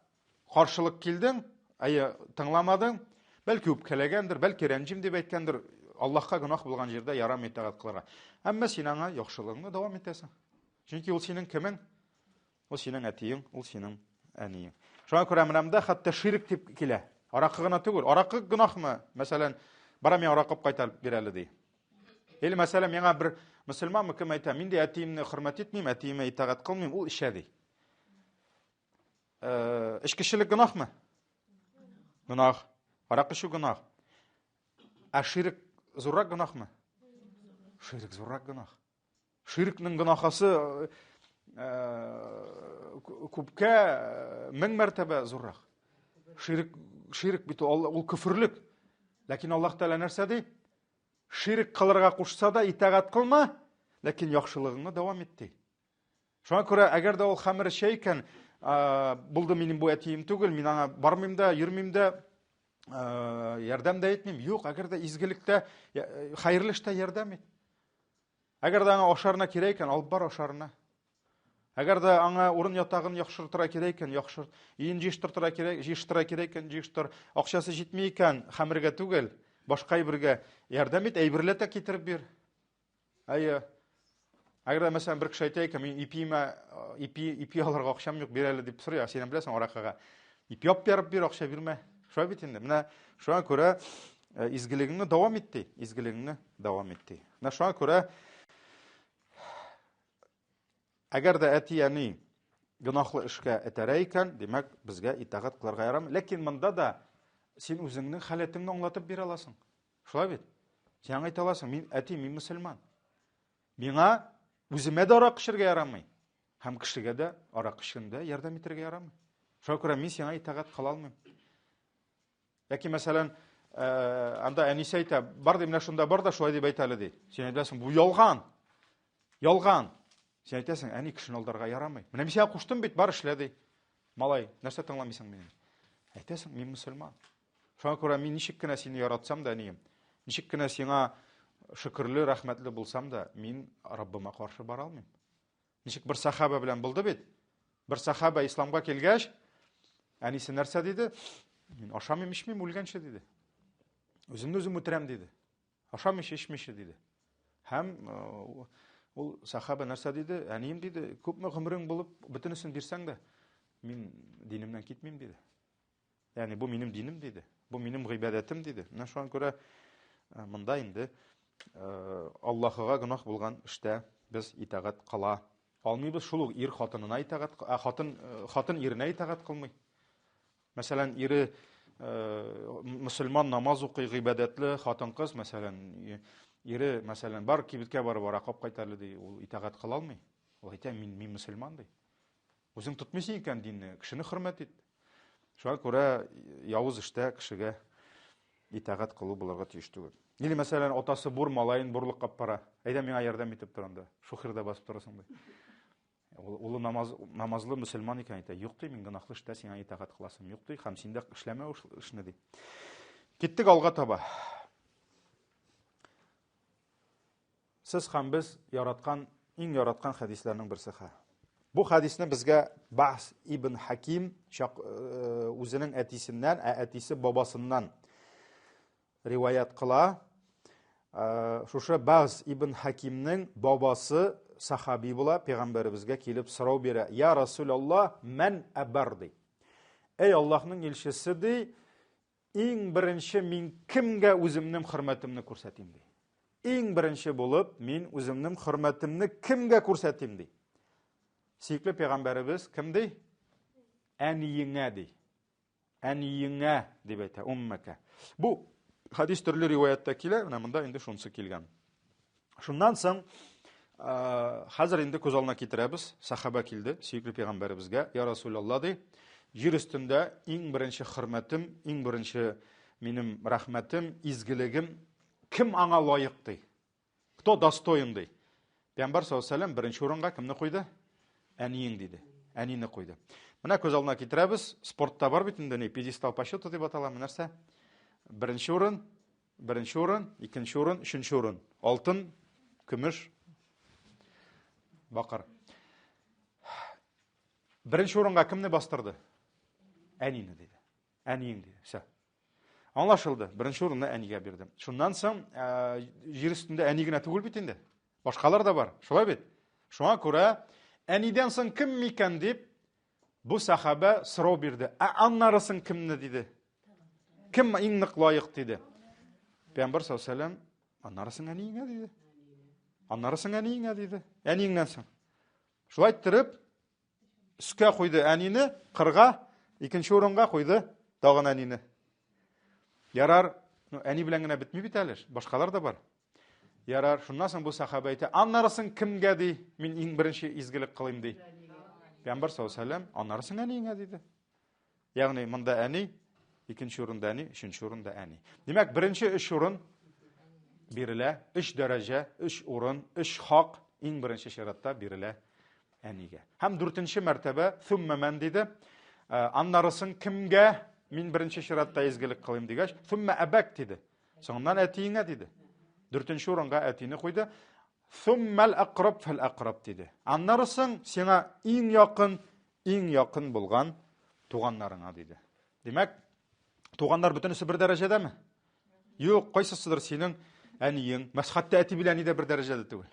каршылык килдең, тыңламадың, бәлки үпкәләгәндер, бәлки рәнҗим дип әйткәндер, Аллаһка гөнаһ булган җирдә ярамый итагать кылырга. Әмма син аңа яхшылыгыңны дәвам итәсең. Чөнки ул синең кемең? Ул синең әтиең, ул синең әниең. Шуңа күрә менәмдә хәтта ширк дип килә. Аракы гына түгел. Аракы гөнаһмы? Мәсәлән, бара мин аракы кайтарып бир әле ди. Или мәсәлән, миңа бер мөселманмы кем әйтә, мин дә әтиемне хөрмәт итмим, әтиемә итагать кылмыйм, ул эчә ди. Эчкечелек гөнаһмы? Гөнаһ. Аракы шу гөнаһ. Ә ширк зуррак гөнаһмы? Ширк зуррак гөнаһ. Ширкның гөнаһасы күпкә мең мәртәбә зуррак. Ширк бит ул күфрлек. Ләкин Аллаһ Тәгалә нәрсә ди? Ширк кылырга кушса да итагать кылма, ләкин яхшылыгыңны дәвам ит ди. Шуңа күрә әгәр дә ул хәмер шәйкән, булды минем бу әтием түгел, мин аңа бармыйм да, йөрмим дә, ярдәм дә итмим. Юк, әгәр дә изгелектә, хәерле эштә ярдәм ит. Әгәр дә аңа ашарына кирәк икән, алып бар ашарына. Әгәр дә аңа урын ятагын яхшыртырга кирәк икән, яхшырт. Иен җыштыртырга кирәк икән, җыштыр. Акчасы җитми икән, хәмергә түгел, башка әйбергә ярдәм ит, әйберләтә китереп бир. Әгәр дә мәсәлән бер кеше әйтә икән, мин ипи алырга акчам юк, бир әле дип сорый, син беләсең аракыга. Ипи яп бир, акча бирмә. Шулай бит инде. Менә шуңа күрә изгелегеңне дәвам ит ди, изгелегеңне дәвам ит ди. Менә шуңа күрә әгәр дә әти әни гөнаһлы эшкә этәрә икән, димәк, безгә итагать кылырга ярамый. Ләкин монда да син үзеңнең халәтеңне аңлатып бирә аласың. Шулай бит. Син әйтә аласың, мин әти, мин мөселман. Миңа үземә дә арак эчәргә ярамый. Һәм кешегә дә арак эчендә ярдәм итәргә ярамый. Шуңа күрә мин сиңа итагать кыла алмыйм. Яки мәсәлән, анда әнисе әйтә, бар ди, менә шунда бар да шулай дип әйтә әле ди. Син әйтәсең, бу ялган. Ялган. Син әйтәсең, әни кешене алдарга ярамый. Менә мин сиңа куштым бит, бар эшлә ди. Малай, нәрсә тыңламыйсың мине? Әйтәсең, мин мөселман. Шуңа күрә мин ничек кенә сине яратсам да, әнием, ничек кенә сиңа шөкерле, рәхмәтле булсам да, мин Раббыма каршы бара алмыйм. Ничек бер сахаба белән булды бит? Бер сахаба исламга килгәч, әнисе нәрсә диде? Мен ашамын, ішмеймін өлгенше дейді. Өзімді өзім өлтірем дейді. Ашамын, ішмейші дейді. Һәм ол сахаба нәрсе дейді, әнейім дейді, көп ғұмырың болып, бүтінісін берсең де, мен динімнен кетмеймін дейді. Яғни бұл менің динім дейді. Бұл менің ғибадатым дейді. Мына шуған көрі мында енді Аллахыға гүнах болған іште біз итағат қыла алмайбыз. Шул ир хатынына итағат, хатын иріне итағат қылмай. Мәсәлән, ире мұсылман намаз оқи ғибадатлы хатын қыз, мәсәлән, ире мәсәлән бар кибеткә барып арақап қайтарлы дей, ол итағат қыла алмай. Ол айта, мен мұсылман дей. Өзің тұтмайсың екен динне, кішіні хөрмәт ет. Шуңа күрә явыз эштә кешегә итағат қылу булырга тиеш түгел. Или мәсәлән, атасы бур малайын бурлык кап бара. Әйдә миңа ярдәм итеп торанда. Шухирда басып торасың ди. Улы намазлы мөселман икән әйтә. Юк ди, мин гынахлы эштә сиңа итағат кыласым. Юк ди, һәм син дә эшләмә эшне ди. Киттек алга таба. Сез һәм без яраткан, иң яраткан хәдисләрнең берсе. Бу хәдисне безгә Бахс ибн Хаким үзенең әтисеннән, әтисе бабасыннан риваят кыла. Шушы Бахс ибн Хакимнең бабасы сахаби була, пәйгамбәребезгә килеп сорау бирә. Я Расулаллах, мен абарди. Эй Аллаһның илчесе ди, иң беренче мин кемгә үземнең хөрмәтемне күрсәтим ди. Иң беренче булып мин үземнең хөрмәтемне кемгә күрсәтим ди. Сөйкле пәйгамбәребез кем ди? Әниеңә ди. Әниеңә дип әйтә, уммәкә. Бу хадис төрле риваятта килә, менә монда инде шунысы килгән. Шуннан соң хәзер инде күз алдына китерәбез, сахаба килде, сөйкле пәйгамбәребезгә, я Расулаллах ди, җир өстендә иң беренче хөрмәтем, иң беренче минем рәхмәтем, изгелегем кем аңа лаек ди? Кто достоин ди? Пәйгамбәр саллаллаһу алейһи ва саллям беренче урынга кемне куйды? Әниең диде. Әнине куйды. Менә күз алдына китерәбез, спортта бар бит инде, не пьедестал по счету дип аталам, нәрсә? Беренче урын, икенче урын, өченче урын. Алтын, көмеш, бакыр. Беренче урынга кемне бастырды? Әнине диде. Әниең диде. Все. Аңлашылды. Беренче урынны әнигә бирдем. Шуннан соң җир өстендә әни генә түгел бит инде. Башкалар да бар. Шулай бит. Шуңа күрә әнидән соң кем микән дип бу сахаба сорау бирде. Аннарысын кемне диде? Кем иң нык лаек диде? Пәйгамбер саллаллаһу алейһи ва саллям аннарысын әниеңә диде. Аннарысын әниеңә диде. Әниеңнән соң. Шулай иттереп өскә куйды әнине, кырга, икенче урынга куйды тагын әнине. Ярар, әни белән генә бетми бит әле, башкалар да бар. Ярар, шуннан соң бу сахаба әйтә, аннарысын кемгә ди? Мин иң беренче изгелек кылыйм ди. Пәйгамбер саллаллаһу алейһи ва саллям аннарысын әниеңә диде. Ягъни монда әни, икенче урында әни, өченче урында әни. Димәк, беренче 3 урын бирелә, 3 дәрәҗә, 3 урын, 3 хак иң беренче шаратта бирелә әнигә. Һәм 4нче мәртәбә thumma man диде. Аннарысын кемгә мин беренче шаратта изгелек кылыйм дигәч, thumma abak диде. Соңыннан әтиеңә диде. 4нче урынга әтине куйды. Thumma al-aqrab fal-aqrab диде. Аннарысын сиңа иң якын булган туганнарыңа диде. Димәк, туганнар бөтенесе бер дәрәҗәдәме? Юк, кайсысыдыр синең әниең, мәсхәттә әти белән дә бер дәрәҗәдә түгел.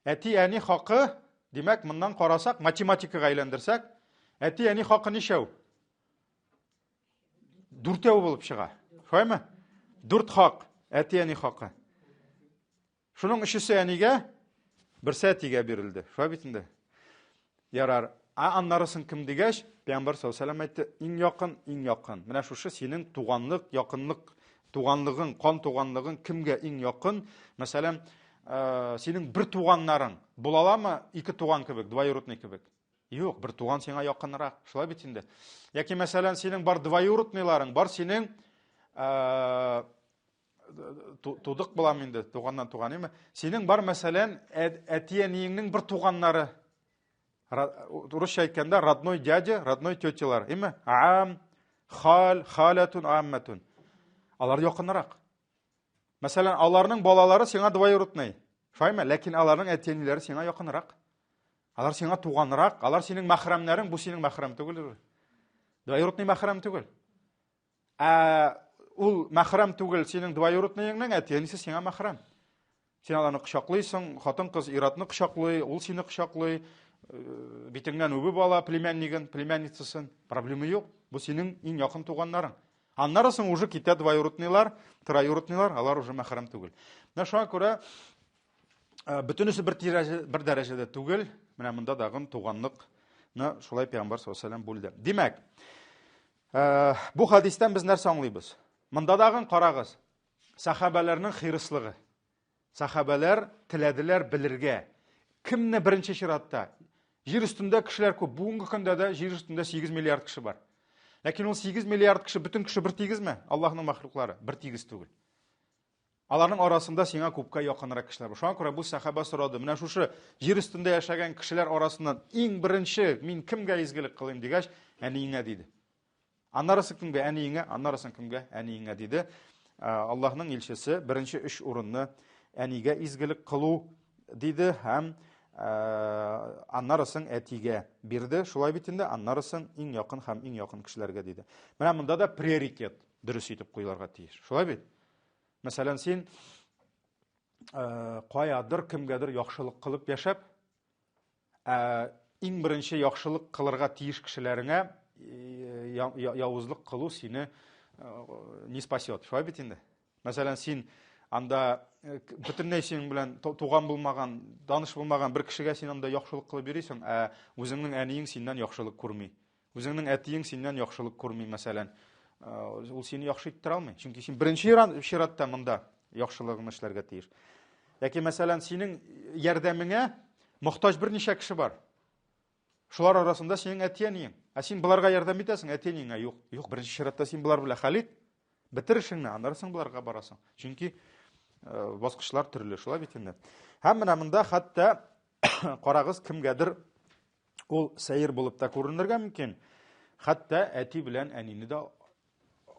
Әти әни хакы, димәк, моннан карасак, математикага әйләндерсәк, әти әни хакы ничәү? 4 булып чыга. Шулаймы? 4 хак, әти әни хакы. Шуның өчесе әнигә, берсе әтигә бирелде. Шулай бит инде. Ярар, аннарысын кем дигәч, Пәйгамбер саллаллаһу алейһи ва саллям әйтте, иң якын. Менә шушы синең туганлык, якынлык, туганлыгың, кан туганлыгың кемгә иң якын? Мәсәлән, синең бер туганнарың буламы 2 туган кебек, двоюродный кебек? Юк, бер туган сиңа якынрак. Шулай бит инде. Яки мәсәлән, синең бар двоюродныйларың, бар синең тудык булам инде, туганнан туган эме? Синең бар мәсәлән, әти-әниеңнең бер туганнары. Русча әйткәндә родной дядя, родной тетялар, эме? Ам, хал, халатун, амматун. Алар якынрак. Мәсәлән, аларның балалары сиңа двоюродный. Шулаймы? Ләкин аларның әти-әниләре сиңа якынрак. Алар сиңа туганрак, алар синең мәхрәмнәрең, бу синең мәхрәм түгел. Двоюродный мәхрәм түгел. Ул мәхрәм түгел, синең двоюродныйыңның әти-әнисе сиңа мәхрәм. Син аларны кочаклыйсың, хатын-кыз иратны кочаклый, ул сине кочаклый, битеңнән үбеп ала племяннигын, племянницасын. Проблема юк. Бу синең иң якын туганнарың. Аннары соң уже китә двоюродныйлар, троюродныйлар, алар уже мәхрәм түгел. Менә шуңа күрә бөтенесе бер дәрәҗәдә түгел. Менә монда дагы туганлыкны шулай Пәйгамбәр саллаллаһу алейһи ва саллям бүлде. Димәк, бу хадистән без нәрсә аңлыйбыз? Монда дагы карагыз. Сахабаларның хирыслыгы. Сахабалар теләделәр белергә. Кемне беренче чиратта? Җир өстендә кешеләр күп. Бүгенге көндә дә җир өстендә 8 миллиард кеше бар. Ләкин ул 8 миллиард кеше бөтен кеше бер тигезме? Аллаһның мәхлуклары бер тигез түгел. Аларның арасында сиңа күпкә якынрак кешеләр бар. Шуңа күрә бу сахаба сорады. Менә шушы җир өстендә яшәгән кешеләр арасыннан иң беренче мин кемгә изгелек кылыйм дигәч, әниеңә диде. Аннарысы кемгә? Әниеңә, аннарысы кемгә? Әниеңә диде. Аллаһның илчесе беренче 3 урынны әнигә изгелек кылу диде һәм аннарысын әтигә бирде. Шулай бит инде, аннарысын иң якын һәм иң якын кешеләргә диде. Менә монда да приоритет дөрес итеп куйларга тиеш. Шулай бит? Мәсәлән, син каядыр кемгәдер яхшылык кылып яшәп, иң беренче яхшылык кылырга тиеш кешеләреңә явызлык кылу сине не спасет. Шулай бит инде? Мәсәлән, син анда бөтенләй синең белән туган булмаган, таныш булмаган бер кешегә син анда яхшылык кылып йөрисең, үзеңнең әниең синнән яхшылык күрми. Үзеңнең әтиең синнән яхшылык күрми, мәсәлән. Ул сине яхшы иттерә алмый. Чөнки син беренче чиратта монда яхшылыгын эшләргә тиеш. Яки мәсәлән, синең ярдәмеңә мохтаҗ берничә кеше бар. Шулар арасында синең әти-әниең. Син буларга ярдәм итәсең, әти-әниеңә юк. Юк, беренче чиратта син булар белән хәл ит. Битер эшеңне, аннары соң буларга барасың. Чөнки баскычлар төрле, шулай бит инде. Һәм менә монда хәтта карагыз кемгәдер ул сәер булып та күренергә мөмкин. Хәтта әти белән әнине дә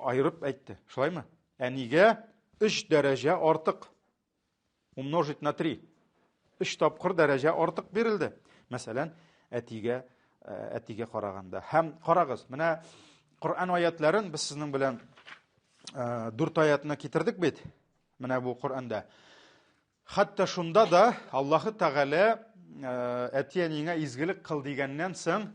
айырып әйтте. Шулаймы? Әнигә 3 дәрәҗә артык. Умножить на 3. 3 тапкыр дәрәҗә артык бирелде. Мәсәлән, әтигә караганда. Һәм карагыз, менә Коръән аятларын без сезнең белән 4 аятны китердек бит. Менә бу Коръәндә. Хәтта шунда да Аллаһы Тәгалә әти-әниеңә изгелек кыл дигәннән соң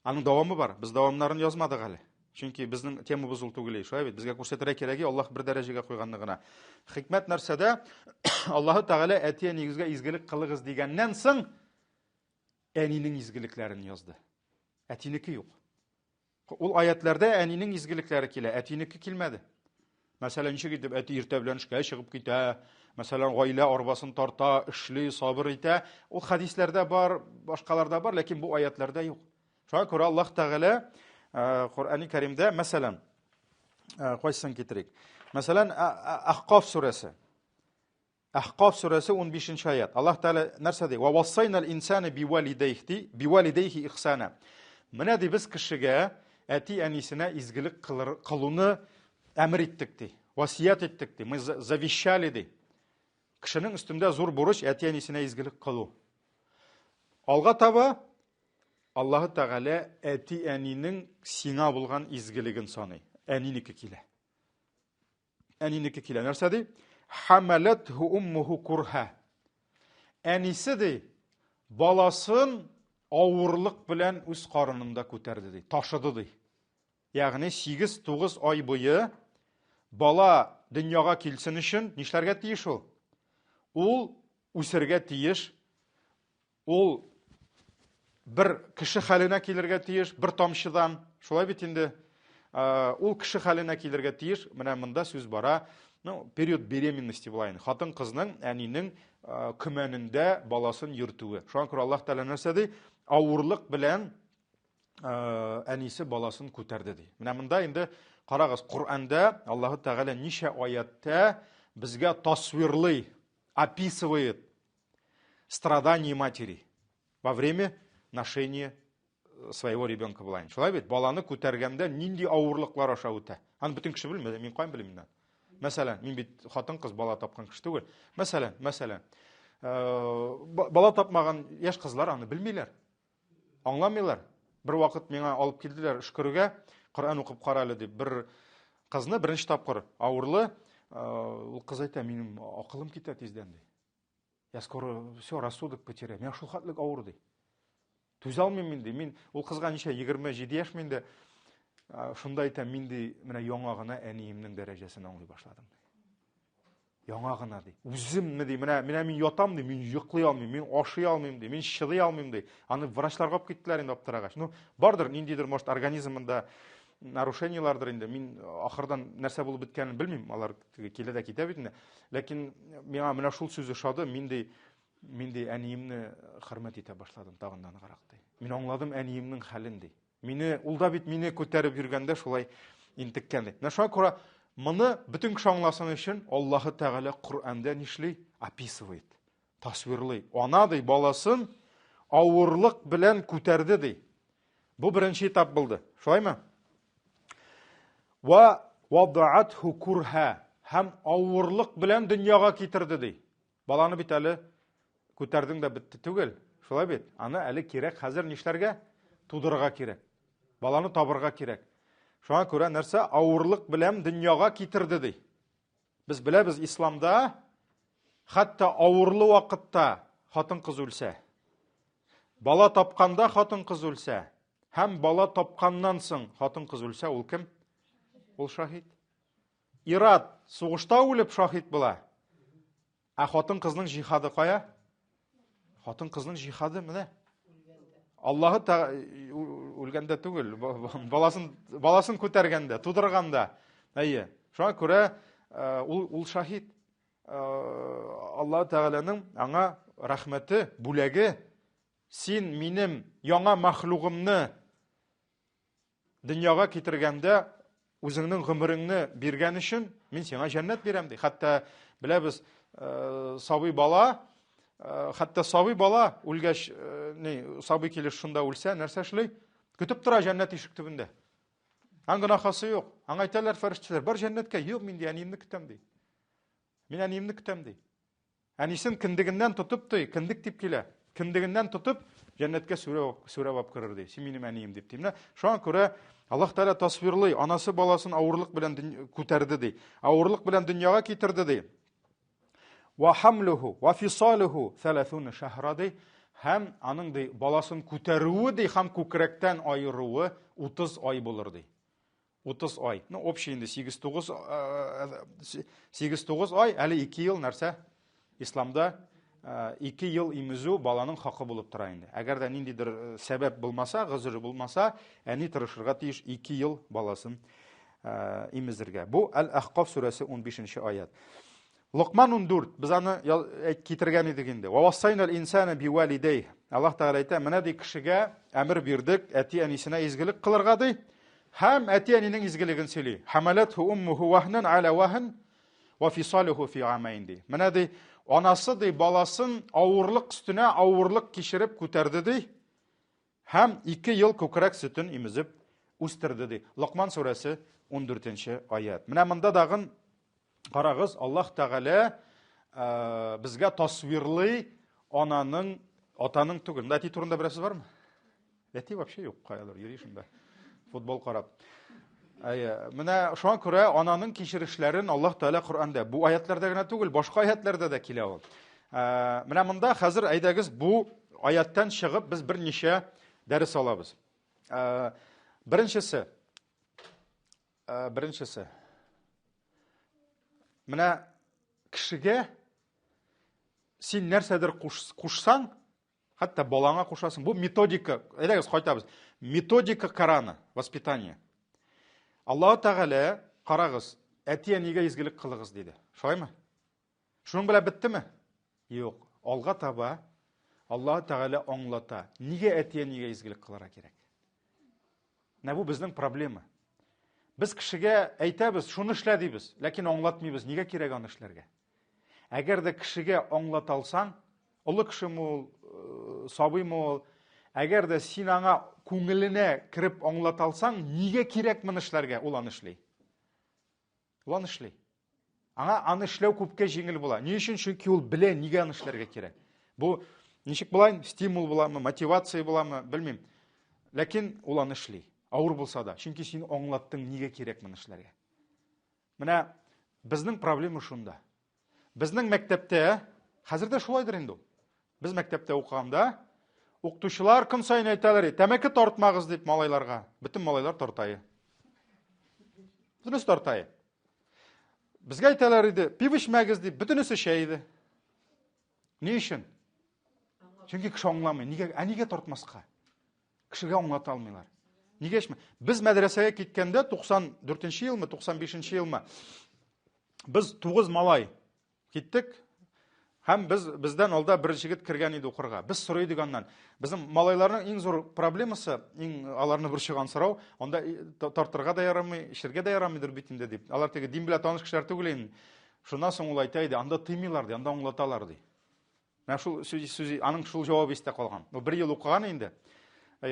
аның дәвамы бар. Без дәвамнарын язмадык әле. Чөнки безнең темабыз ул түгел. Шулай бит, безгә күрсәтергә кирәк, Аллаһ бер дәрәҗәгә куйганны гына. Хикмәт нәрсәдә? Аллаһы Тәгалә әти-әниегезгә изгелек кылыгыз дигәннән соң әнинең изгелекләрен язды. Әтинеке юк. Ул аятларда әнинең изгелекләре килә, әтинеке килмәде. Мәсәлән, ничек итеп әти иртә белән эшкә чыгып китә, мәсәлән, гаилә арбасын тарта, эшли, сабыр итә. Ул хадисләрдә бар, башкаларда бар, ләкин бу аятларда юк. Шуңа күрә Аллаһ Тәгалә Коръәни Кәримдә, мәсәлән, кайсын китерик. Мәсәлән, Ахкаф сүрәсе. Ахкаф сүрәсе 15-нче аят. Аллаһ Тәгалә нәрсә ди? Ва вассайнал инсана бивалидейхи ихсана. Менә ди без кешегә әти-әнисенә изгелек кылуны әмер иттек ди. Васият иттек ди. Мы завещали ди. Кешенең өстендә зур бурыч әти-әнисенә изгелек кылу. Алга таба Аллаһы Тәгалә әти-әнинең сиңа булган изгелеген саный. Әнинеке килә. Әнинеке килә. Нәрсә ди? Хамалатху уммуху курха. Әнисе ди, баласын авырлык белән үз карынында күтәрде ди, ташыды ди. Ягъни 8-9 ай буе бала дөньяга килсен өчен нишләргә тиеш ул? Ул үсәргә тиеш. Ул бер кеше хәленә килергә тиеш, бер тамчыдан. Шулай бит инде. Ул кеше хәленә килергә тиеш. Менә монда сүз бара. Период беременности булайын. Хатын-кызның әнинең көмәнендә баласын йөртүе. Шуңа күрә Аллаһ Тәгалә нәрсә ди? Авырлык белән әнисе баласын күтәрде ди. Менә монда инде карагыз, Коръәндә Аллаһы Тәгалә ничә аятта безгә тасвирлый, описывает страдания матери во время ношения своего ребенка булайын. Шулай бит, баланы күтәргәндә нинди авырлыклар аша үтә. Аны бөтен кеше белмәде, мин кайм белмим инде. Мәсәлән, мин бит хатын-кыз бала тапкан кеше түгел. Мәсәлән, бала тапмаган яшь кызлар аны белмиләр. Аңламыйлар. Бер вакыт миңа алып килделәр эш күрүгә, Коръән укып каралы дип, бер Қызны бірінші тапқыр ауырлы, ол қыз айта, менің ақылым кетеді тезден де. Я скоро все рассудок потеряю. Мен шул хатлык ауыр де. Төзе алмаймын де. Мен ол қызға неше 27 яш менде шунда айта, мен де мына яңағына әниемнің дәрежесін аңлай башладым. Яңағына де. Үзім де, мына мен ятам де, мен йоқлай алмаймын, мен ашый алмаймын де, мен шыдай алмаймын де. Аны врачларға алып кеттілер енді аптырағаш. Ну, бардыр, ниндейдір, может, организмында нарушениялардыр енді. Мен ақырдан нәрсе болып біткенін білмеймін, алар келеді кете бетінде. Ләкин мына шул сөзі шады, мен де әниемні хөрмәт ете башладым тағындан қарақтай. Мен аңладым әниемнің хәлін. Мені улда бит мені көтеріп жүргенде шулай интеккенде. Шуңа күрә мұны бүтін кіші аңласын үшін Аллаһы Тәғала Құр'анда нишлей описывает, тасвирлый. Ана дей баласын ауырлық білән көтерді дей. Бұл бірінші этап болды. Шулай ма? Ва вадъатху курха, һәм ауырлық білән дүнияға китерді дей. Баланы бит әле көтердің дә бітті түгел. Шулай бит. Аны әле керек, хәзер нишләргә? Тудырға керек. Баланы табырға керек. Шуңа күрә нәрсә ауырлык белән дөньяга китерде ди. Без беләбез исламда хәтта авырлы вакытта хатын кыз үлсә, бала тапканда хатын кыз үлсә, һәм бала тапканнан соң хатын кыз үлсә, ул кем? Ул шахид. Ират сугышта үлеп шахид була. Ә хатын кызның жихады кая? Хатын кызның жихады менә. Аллаһы үлгәндә түгел, баласын күтәргәндә, тудырганда. Әйе. Шуңа күрә ул шахид. Аллаһ Тәгаланың аңа рәхмәте, бүләге, син минем яңа мәхлугымны дөньяга китергәндә үзеңнең гомереңне биргән өчен мин сиңа җәннәт бирәм ди. Хәтта беләбез сабый бала үлгәч, сабый килеш шунда үлсә, нәрсә эшләй? Көтеп тора җәннәт ишек төбендә. Аңгынахасы юк. Аңа әйтәләр фәрештәләр, бар җәннәткә, юк, мин әниемне көтәм ди. Мин әниемне көтәм ди. Әнисен киндегеннән тотып ди, киндек дип килә. Киндегеннән тотып җәннәткә сүрәп алып кырыр ди. Син минем әнием дип ди. Менә шуңа күрә Аллаһ Тәгалә тасвирлый, анасы баласын авырлык белән күтәрде ди. Авырлык белән дөньяга китерде ди. Ва хамлуху ва фисалуху 30 шахра ди. Һәм аның ди баласын күтәрүе ди, һәм күкрәктән айыруы 30 ай булыр ди. 30 ай. Ну, общий инде 8-9 ай, әле 2 ел нәрсә? Исламда 2 ел имезү баланың хакы булып тора инде. Әгәр дә ниндидер сәбәп булмаса, гызыры булмаса, әни тырышырга тиеш 2 ел баласын имезергә. Бу Әл-Ахқаф сүрәсе 15-нче аят. Луқман 14, biz аны китергән идек инде. Ва вассайнал инсана биwalidayhi. Аллаһ Тәгалә әйтә, менә ди кешегә әмер бирдек, әти-әнисенә изгелек кылырга ди. Һәм әти-әнинең изгелеген сөйли. Хамалатху уммуху вахнан ала вахн ва фисалуху фи амайн ди. Менә ди анасы ди баласын авырлык өстенә авырлык кичереп күтәрде ди. Һәм 2 ел күкрәк сөтен имезеп үстерде ди. Луқман сүрәсе 14-нче аят. Менә монда дагын карагыз, Аллаһ Тәгалә безгә тасвирлый атаның түгел. Әти турында беләсез бармы? Әти вообще юк, каялар йөри шунда. Футбол карап. Менә шуңа күрә ананың кичерешләрен Аллаһ Тәгалә Коръәндә, бу аятларда гына түгел, башка аятларда да килә ул. Менә монда хәзер әйдәгез бу аяттан чыгып без берничә дәрес алабыз. Беренчесе менә кешегә син нәрсәдер кушсаң, хәтта балаңа кушасың. Бу методика, әйдәгез кайтабыз. Методика Корана, воспитание. Аллаһ Тәгалә, карагыз, әти-әнигә изгелек кылыгыз диде. Шулаймы? Шуның белән биттеме? Юк. Алга таба Аллаһ Тәгалә аңлата. Нигә әти-әнигә изгелек кылырга кирәк? Менә бу безнең проблема. Biz кешегә әйтәбез, шуны эшлә дибез, ләкин аңлатмыйбыз, нигә кирәк аны эшләргә. Әгәр дә кешегә аңлата алсаң, улы кешеме ул, сабыймы ул, әгәр дә син аңа күңеленә кирип аңлата алсаң, нигә кирәк моны эшләргә, ул аны эшли. Ул аны эшли. Аңа аны эшләү күпкә җиңел була. Ни өчен? Чөнки ул белә, нигә аны эшләргә кирәк. Бу ничек булай? Стимул буламы, мотивация буламы, белмим. Ләкин ул аны эшли. Авыр булса да, чөнки син аңлаттың, нигә кирәк моны эшләргә. Менә безнең проблема шунда. Безнең мәктәптә, хәзердә шулайдыр инде ул. Без мәктәптә укыганда, укытучылар көн сайын әйтәләр, тәмәке тартмагыз дип малайларга. Бөтен малайлар тартайы. Бөтенесе тартайы. Безгә әйтәләр иде, пиво эчмәгез дип, бөтенесе эчә иде. Ни өчен? Чөнки кеше аңламый. Нигә тартмаска? Кешегә аңлата алмыйлар. Нигә эчмә? Без мәдрәсәгә киткәндә 94-нче елмы, 95-нче елмы без 9 малай киттек. Һәм бездән алда бер җегет кергән иде укырга. Без сорыйдык аннан. Безнең малайларның иң зур проблемасы, аларны борчыган сорау, анда тартырга да ярамый, эчәргә дә ярамыйдыр бит инде дип. Алар теге дин белән таныш кешеләр түгел инде. Шуннан соң ул әйтә иде, анда тыймыйлар ди, анда аңлаталар ди. Менә шул сүз аның шул җавабы истә калган. Бу 1 ел укыган инде.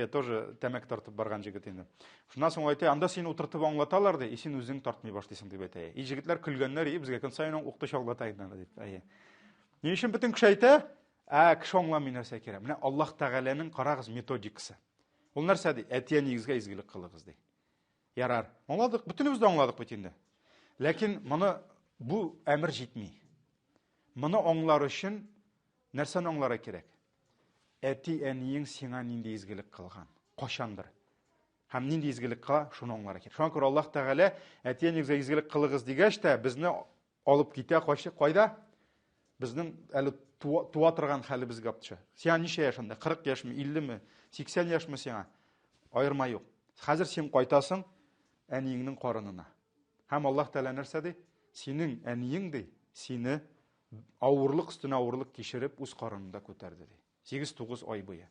Тоже тәмәк тартып барган җегет инде. Шуннан соң әйтә, анда син утыртып аңлаталар ди, син үзең тартмый башлыйсың дип әйтә. Җегетләр көлгәннәр, безгә көн сайын укытучы аңлата иде дип. Ни өчен бөтен кеше әйтә? Кеше аңламый нәрсә кирәк. Менә Аллаһ Тәгаләнең карагыз методикасы. Ул нәрсә ди? Әтия нигезгә изгелек кылыгыз ди. Ярар. Аңладык, бөтенебез дә аңладык бит инде. Ләкин моны бу әмер җитми. Моны аңлар өчен нәрсәне аңларга кирәк? Әти әниең сиңа нинди изгелек кылган? Кашандыр? Һәм нинди изгелек кыла, шуны аңларга кирәк. Шуңа күрә Аллаһ Тәгалә әтия нигезгә изгелек кылыгыз дигәч тә, безне алып китә кайда? Безнең әле туа торган хәлебезгә апчы. Сиңа ничә яшында? 40 яшьме, 50ме, 80 яшьме сиңа? Аерма юк. Хәзер син кайтасың әниеңнең карынына. Һәм Аллаһ Тәгалә нәрсә ди? Синең әниең ди, сине авырлык өстенә авырлык кичереп үз карынында күтәрде ди. 8-9 ай буе.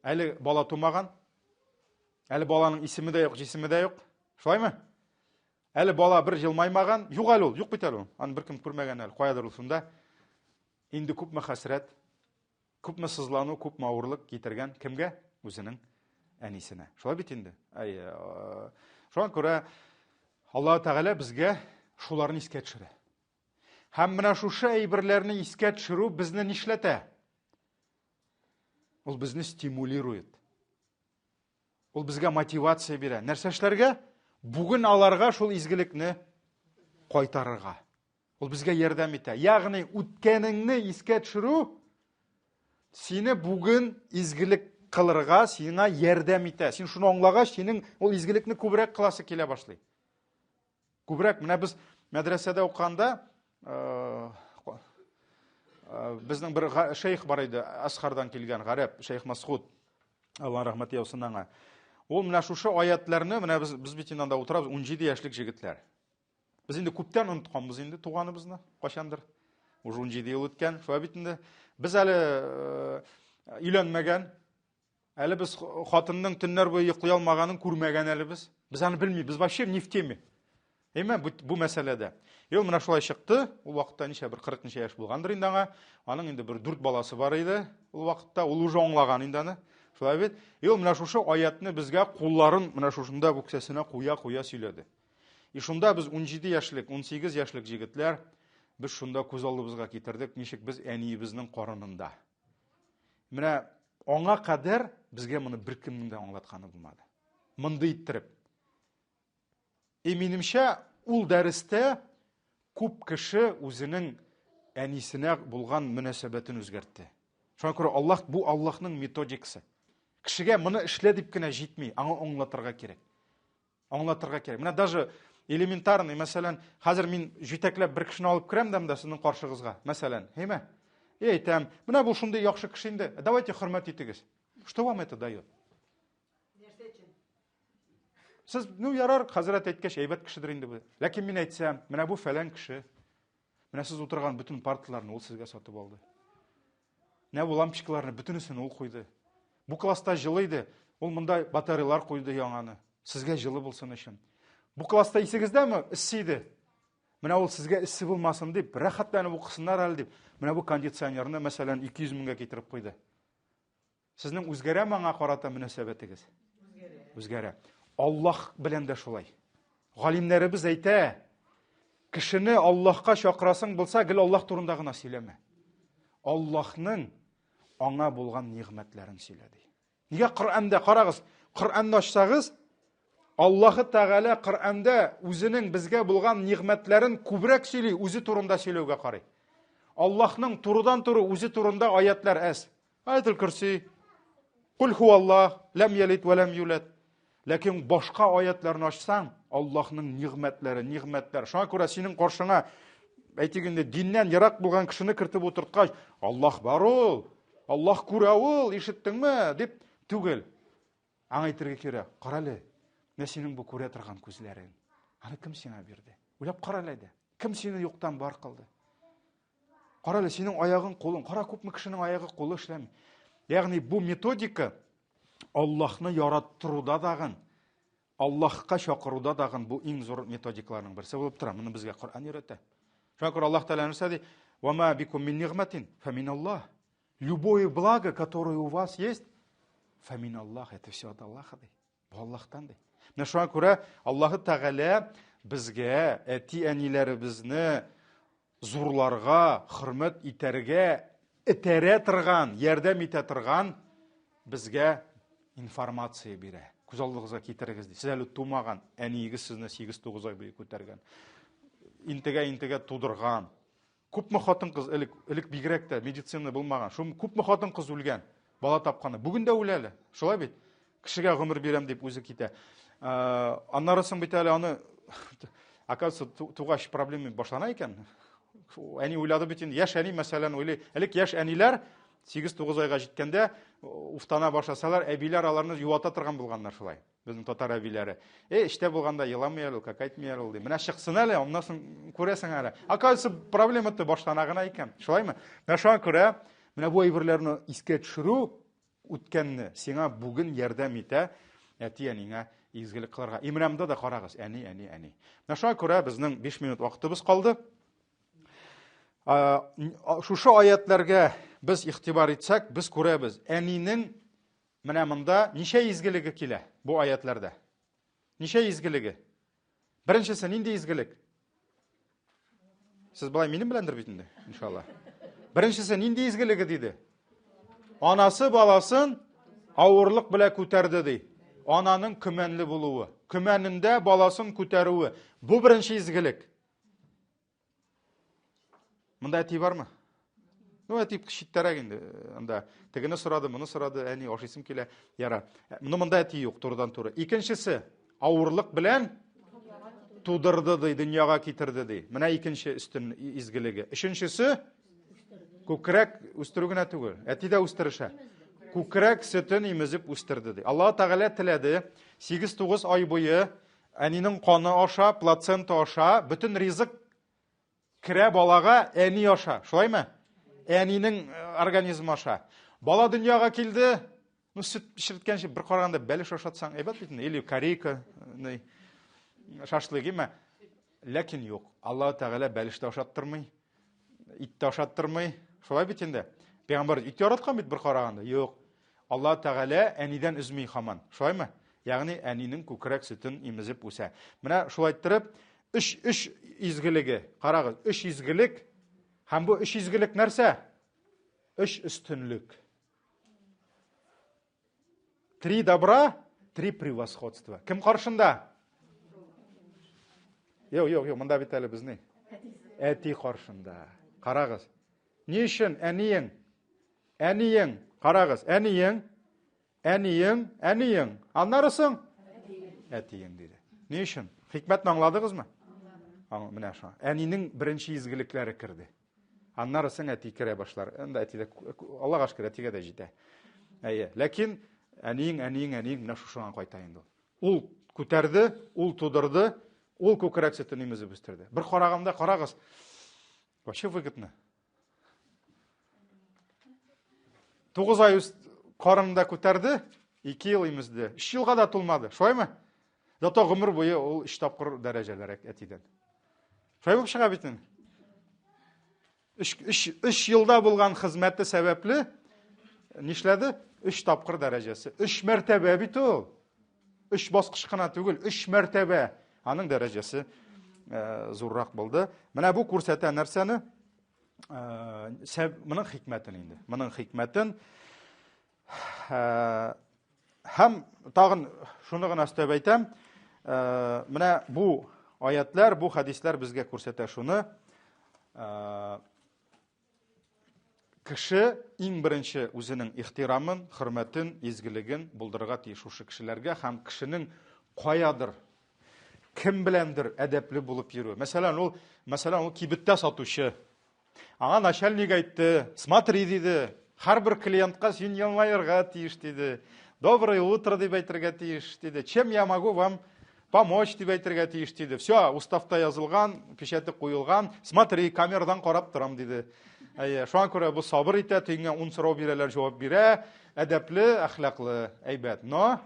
Әле бала тумаган, әле баланың исеме дә юк, җисеме дә юк. Шулаймы? Әле бала бер җылмаймаган, юк әле ул, юк бит әле ул. Аны беркем күрмәгән әле, каядыр ул шунда. Инде күпме хәсрәт, күпме сызлану, күпме авырлык китергән кемгә? Үзенең әнисенә. Шулай бит инде. Шуңа күрә Аллаһ Тәгалә безгә шуларны искә төшерә. Һәм менә шушы әйберләрне искә төшерү безне нишләтә? Ул безне стимулирует. Ул безгә мотивация бирә. Нәрсә эшләргә? Бүген аларга шул изгелекне кайтарырга. Ул безгә ярдәм итә. Ягъни үткәнеңне искә төшерү сине бүген изгелек кылырга сиңа ярдәм итә. Син шуны аңлагач, синең ул изгелекне күбрәк кыласы килә башлый. Күбрәк, менә без мәдрәсәдә укганда, безнең бер шейх бар иде, Асхардан килгән гарәп, шейх Масхуд, Алла рәхмәт яусын аңа. Ул менә шушы аятларны, менә без бит инде анда утырабыз, 17 яшьлек җегетләр. Без инде күптән онытканбыз инде туганыбызны, качандыр. Уже 17 ел үткән, шулай бит инде. Без әле өйләнмәгән, әле без хатынның төннәр буе йоклый алмаганын күрмәгән әле без. Без аны белмибез, без вообще не в теме. Әйме бу мәсьәләдә. Ел менә шулай чыкты, ул вакытта ничә бер 40 ничә яшь булгандыр инде аңа. Аның инде бер 4 баласы бар иде. Ул вакытта ул уже аңлаган инде аны. Шулай бит. Ел менә шушы аятны безгә кулларын менә шушында бүксәсенә куя сөйләде. Шунда без 17 яшьлек, 18 яшьлек җегетләр без шунда күз алдыбызга китердек, ничек без әниебезнең карынында. Менә аңа кадәр безгә моны беркемнең дә аңлатканы булмады. Монда иттереп. Минемчә, ул дәрестә күп кеше үзенең әнисенә булган мөнәсәбәтен үзгәртте. Шуңа күрә Аллаһ бу Аллаһның методикасы. Кешегә моны эшлә дип кенә җитми, аңа аңлатырга кирәк. Аңлатырга кирәк. Менә даже элементарный, мәсәлән, хәзер мин җитәкләп бер кешене алып керәм дә сезнең каршыгызга, мәсәлән, әйме? Әйтәм, менә бу шундый яхшы кеше инде. Давайте хөрмәт итегез. Что вам это дает? Сез, ярар, хәзрәт әйткәч, әйбәт кешедер инде бу. Ләкин мин әйтсәм, менә бу фәлән кеше, менә сез утырган бүтән парталарны ул сезгә сатып алды. Менә бу лампочкаларны бүтәнесен ул куйды. Бу класста җылы иде, ул монда батареялар куйды яңаны. Сезгә җылы булсын өчен. Бу класста исегездәме? Иссе иде. Менә ул сезгә иссе булмасын дип, рәхәтләнеп укысыннар әле дип, менә бу кондиционерны, мәсәлән, 200 меңгә китереп куйды. Сезнең үзгәрәме аңа карата мөнәсәбәтегез? Үзгәрә. Аллаһ белән дә шулай. Галимнәребез әйтә, кешене Аллаһка чакырасың булса, гел Аллаһ турында гына сөйләмә. Аллаһның аңа булган нигъмәтләрен сөйлә ди. Нигә Коръәндә карагыз, Коръәнне ачсагыз, Аллаһы Тәгалә Коръәндә үзенең безгә булган ниғмәтләрен күбрәк сөйли, үзе турында сөйләүгә карый. Аллаһның турыдан-туры үзе турында аятлар әз. Аятул Курси, Кул хуаллаһ, ләм ялид ва ләм юлад. Ләкин башка аятларны ачсаң, Аллаһның ниғмәтләр. Шуңа күрә синең каршыңа әйтегендә диннән ярак булган кешене кертеп утырткач, Аллаһ бар ул, Аллаһ күрә ул, ишеттеңме дип түгел. Аңайтырга кирәк. Карале, менә синең бу күрә торган күзләрең. Аны кем сиңа бирде? Уйлап карале дә. Кем сине юктан бар кылды? Карале, синең аягың, кулың. Кара, күпме кешенең аягы, кулы эшләми. Ягъни бу методика Аллаһны яраттыруда дагын, Аллаһка чакыруда дагын бу иң зур методикаларның берсе булып тора. Моны безгә Коръән өйрәтә. Шуңа күрә Аллаһ Тәгалә нәрсә ди? «Ва ма бикум мин нигъматин фамин Аллаһ». Любое благо, которое у вас есть, фамин Аллаһ, это все от Аллаһа ди. Бу Аллаһтан ди. Менә шуңа күрә Аллаһы Тәгалә безгә әти-әниләребезне зурларга, хөрмәт итәргә этәрә торган, ярдәм итә торган безгә информация бирә. Күз алдыгызга китерегез ди. Сез әле тумаган, әниегез сезне 8-9 ай буе күтәргән. Интегә тудырган. Күпме хатын-кыз элек бигрәк тә медицина булмаган. Шул күпме хатын-кыз үлгән, бала тапканы. Бүген дә үлә әле. Шулай бит. Кешегә гомер бирәм дип үзе китә. Аннарысын бит әле аны оказывается тугач проблема башлана икән. Әни уйлады бит инде. Яшь әни мәсәлән уйлый. Элек яшь әниләр 8-9 айга җиткәндә уфтана башласалар, әбиләр аларны юата торган булганнар шулай. Безнең татар әбиләре. Эштә булганда еламый әле, какайтмый әле ди. Менә чыксын әле, оннан соң күрәсең әле. Оказывается, проблема-то баштана гына икән. Шулаймы? Менә шуңа күрә, менә бу әйберләрне искә төшерү үткәнне сиңа бүген ярдәм итә, әти-әнигә изгелек кылырга. Имрәмдә дә карагыз, әни. Менә шуңа күрә безнең 5 минут вакытыбыз калды. Шушы аятларга biz игътибар итсәк, biz күрәбез. Әнинең менә монда ничә изгелеге килә бу аятларда? Ничә изгелеге? Беренчесе нинди изгелек? Сез былай минем беләндер бит инде, иншалла. Беренчесе нинди изгелеге диде? Анасы баласын авырлык белән күтәрде ди. Ананың көмәнле булуы, көмәнендә баласын күтәрүе. Бу беренче изгелек. Монда әти бармы? Әти кичиттәрәк инде. Анда тегене сорады, моны сорады, әни ашыйсым килә. Яра. Монда әти юк, турыдан туры. Икенчесе, авырлык белән тудырды ди, дөньяга китерде ди. Менә икенче үстен изгелеге. Өченчесе, күкрәк үстерү генә түгел. Әти дә үстерешә. Күкрәк сөтен имезеп үстерде ди. Аллаһ Тәгалә теләде, 8-9 ай буе әнинең каны аша, плацента аша, бөтен ризык керә балага әни аша. Шулаймы? Әнинең организмы аша. Бала дөньяга килде, сөт пешерткәнче бер караганда бәлеш ашатсаң, әйбәт бит инде, или корейка, шашлык име. Ләкин юк. Аллаһ Тәгалә бәлеште ашаттырмый, итте ашаттырмый. Шулай бит инде. Пәйгамбәр ит яраткан бит бер караганда. Юк. Аллаһ Тәгалә әнидән үзми хаман. Шулаймы? Ягъни әнинең күкрәк сөтен имезеп үсә. Менә шулай иттереп, үч изгелеге, карагыз, үч изгелек. Һәм бу үч изгелек нәрсә? Үч өстенлек. 3 добра, 3 превосходства. Кем каршында? Юк, монда бит әле безне. Әти каршында. Карагыз. Ни өчен әниең, карагыз, әниең. Аннарысын? Әтиең диде. Ни өчен? Хикмәтне аңладыгызмы? Менә шу. Әнинең беренче изгелекләре кирде. Аннарысын әти керә башлар. Анда әти дә Аллаһка шөкер әтигә дә җитә. Ләкин әниең менә шушыган кайта инде. Ул күтәрде, ул тудырды, ул күкрәк сөтен имезеп үстерде. Бер караганда карагыз. Вообще выгодно. 9 ай карында күтәрде, 2 ел имезде. 3 елга да тулмады. Шулаймы? Зато гомер буе ул 3 тапкыр дәрәҗәләрәк әтидән. Шулай чыга бит инде. 3 елда булган хезмәте сәбәпле нишләде? 3 тапкыр дәрәҗәсе. 3 мәртәбә бит ул. 3 баскыч кына түгел, 3 мәртәбә. Аның дәрәҗәсе зуррак булды. Менә бу күрсәтә нәрсәне? Моның хикмәтен инде. Моның хикмәтен һәм тагын шуны гына өстәп әйтәм. Менә бу аятлар, бу хадислар безгә күрсәтә шуны. Кеше иң беренче үзенең ихтирамын, хөрмәтен, изгелеген булдырырга тиеш шушы кешеләргә һәм кешенең каядыр, кем беләндер әдәпле булып йөрү. Мәсәлән, ул кибеттә сатучы. Аңа начальник әйтте, смотри диде, һәрбер клиентка син елмаерга тиеш диде. Доброе утро дип әйтергә тиеш диде. Чем я могу вам помочь дип әйтергә тиеш диде. Все, уставта язылган, печати куелган. Смотри, камерадан карап торам диде. Шуңа күрә бу сабыр итә, тиңгә 10 сорау бирәләр, җавап бирә, әдәпле, әхлаклы, әйбәт. Но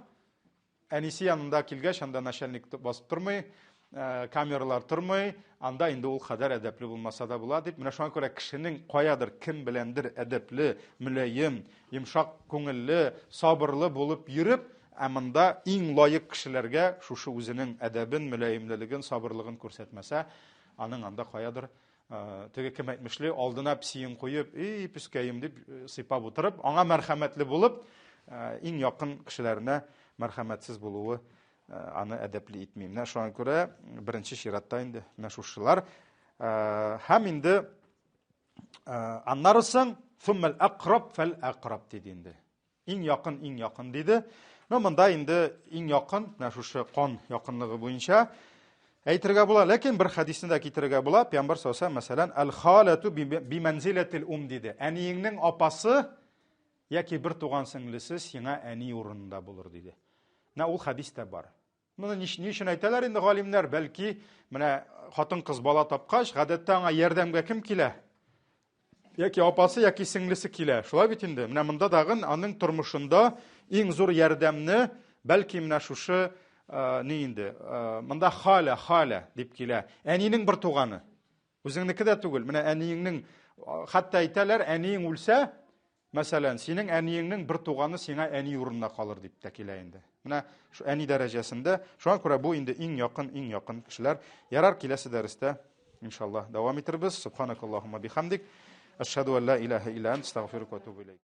әнисе янында килгәч, анда начальник басып тормый, камералар тормый, анда инде ул хәдәр әдәпле булмаса да була дип. Менә шуңа күрә кешенең каядыр, кем беләндер әдәпле, мөлаем, йомшак күңелле, сабырлы булып йөреп, монда иң лаек кешеләргә шушы үзенең әдәбен, мөлаемлелеген, сабырлыгын күрсәтмәсә, аның анда каядыр теге кем әйтмешле, алдына псиен куеп, пүскәем дип сыйпап утырып, аңа мәрхәмәтле булып, иң якын кешеләренә мәрхәмәтсез булуы аны әдәпле итми. Менә шуңа күрә беренче чиратта инде менә шушылар. Һәм инде аннарысын thummal aqrab fal aqrab диде инде. Иң якын диде. Но монда инде иң якын, менә шушы кан якынлыгы буенча әйтергә була, ләкин бер хадисне дә китергә була. Пәйгамбер саллаллаһу алейһи мәсәлән, ал-халату би манзилатил диде. Әниеңнең апасы яки бер туган сеңлесе сиңа әни урынында булыр диде. Менә ул хадистә бар. Моны ни өчен әйтәләр инде галимнәр? Бәлки, менә хатын-кыз бала тапкач, гадәттә аңа ярдәмгә кем килә? Яки апасы, яки сеңлесе килә. Шулай бит инде. Менә монда дагын аның тормышында иң зур ярдәмне бәлки менә шушы ни инде? Монда халя дип килә. Әнинең бер туганы. Үзеңнеке дә түгел. Менә әниеңнең, хәтта әйтәләр, әниең үлсә, мәсәлән, синең әниеңнең бер туганы сиңа әни урынына калыр дип тә килә инде. Менә шу әни дәрәҗәсендә, шуңа күрә бу инде иң якын кешеләр. Ярар, киләсе дәрестә иншаллах дәвам итәрбез. Субханакаллаһумма бихамдик, ашһаду ан ла илаһа илля анта, астагфирука ва атубу илейк.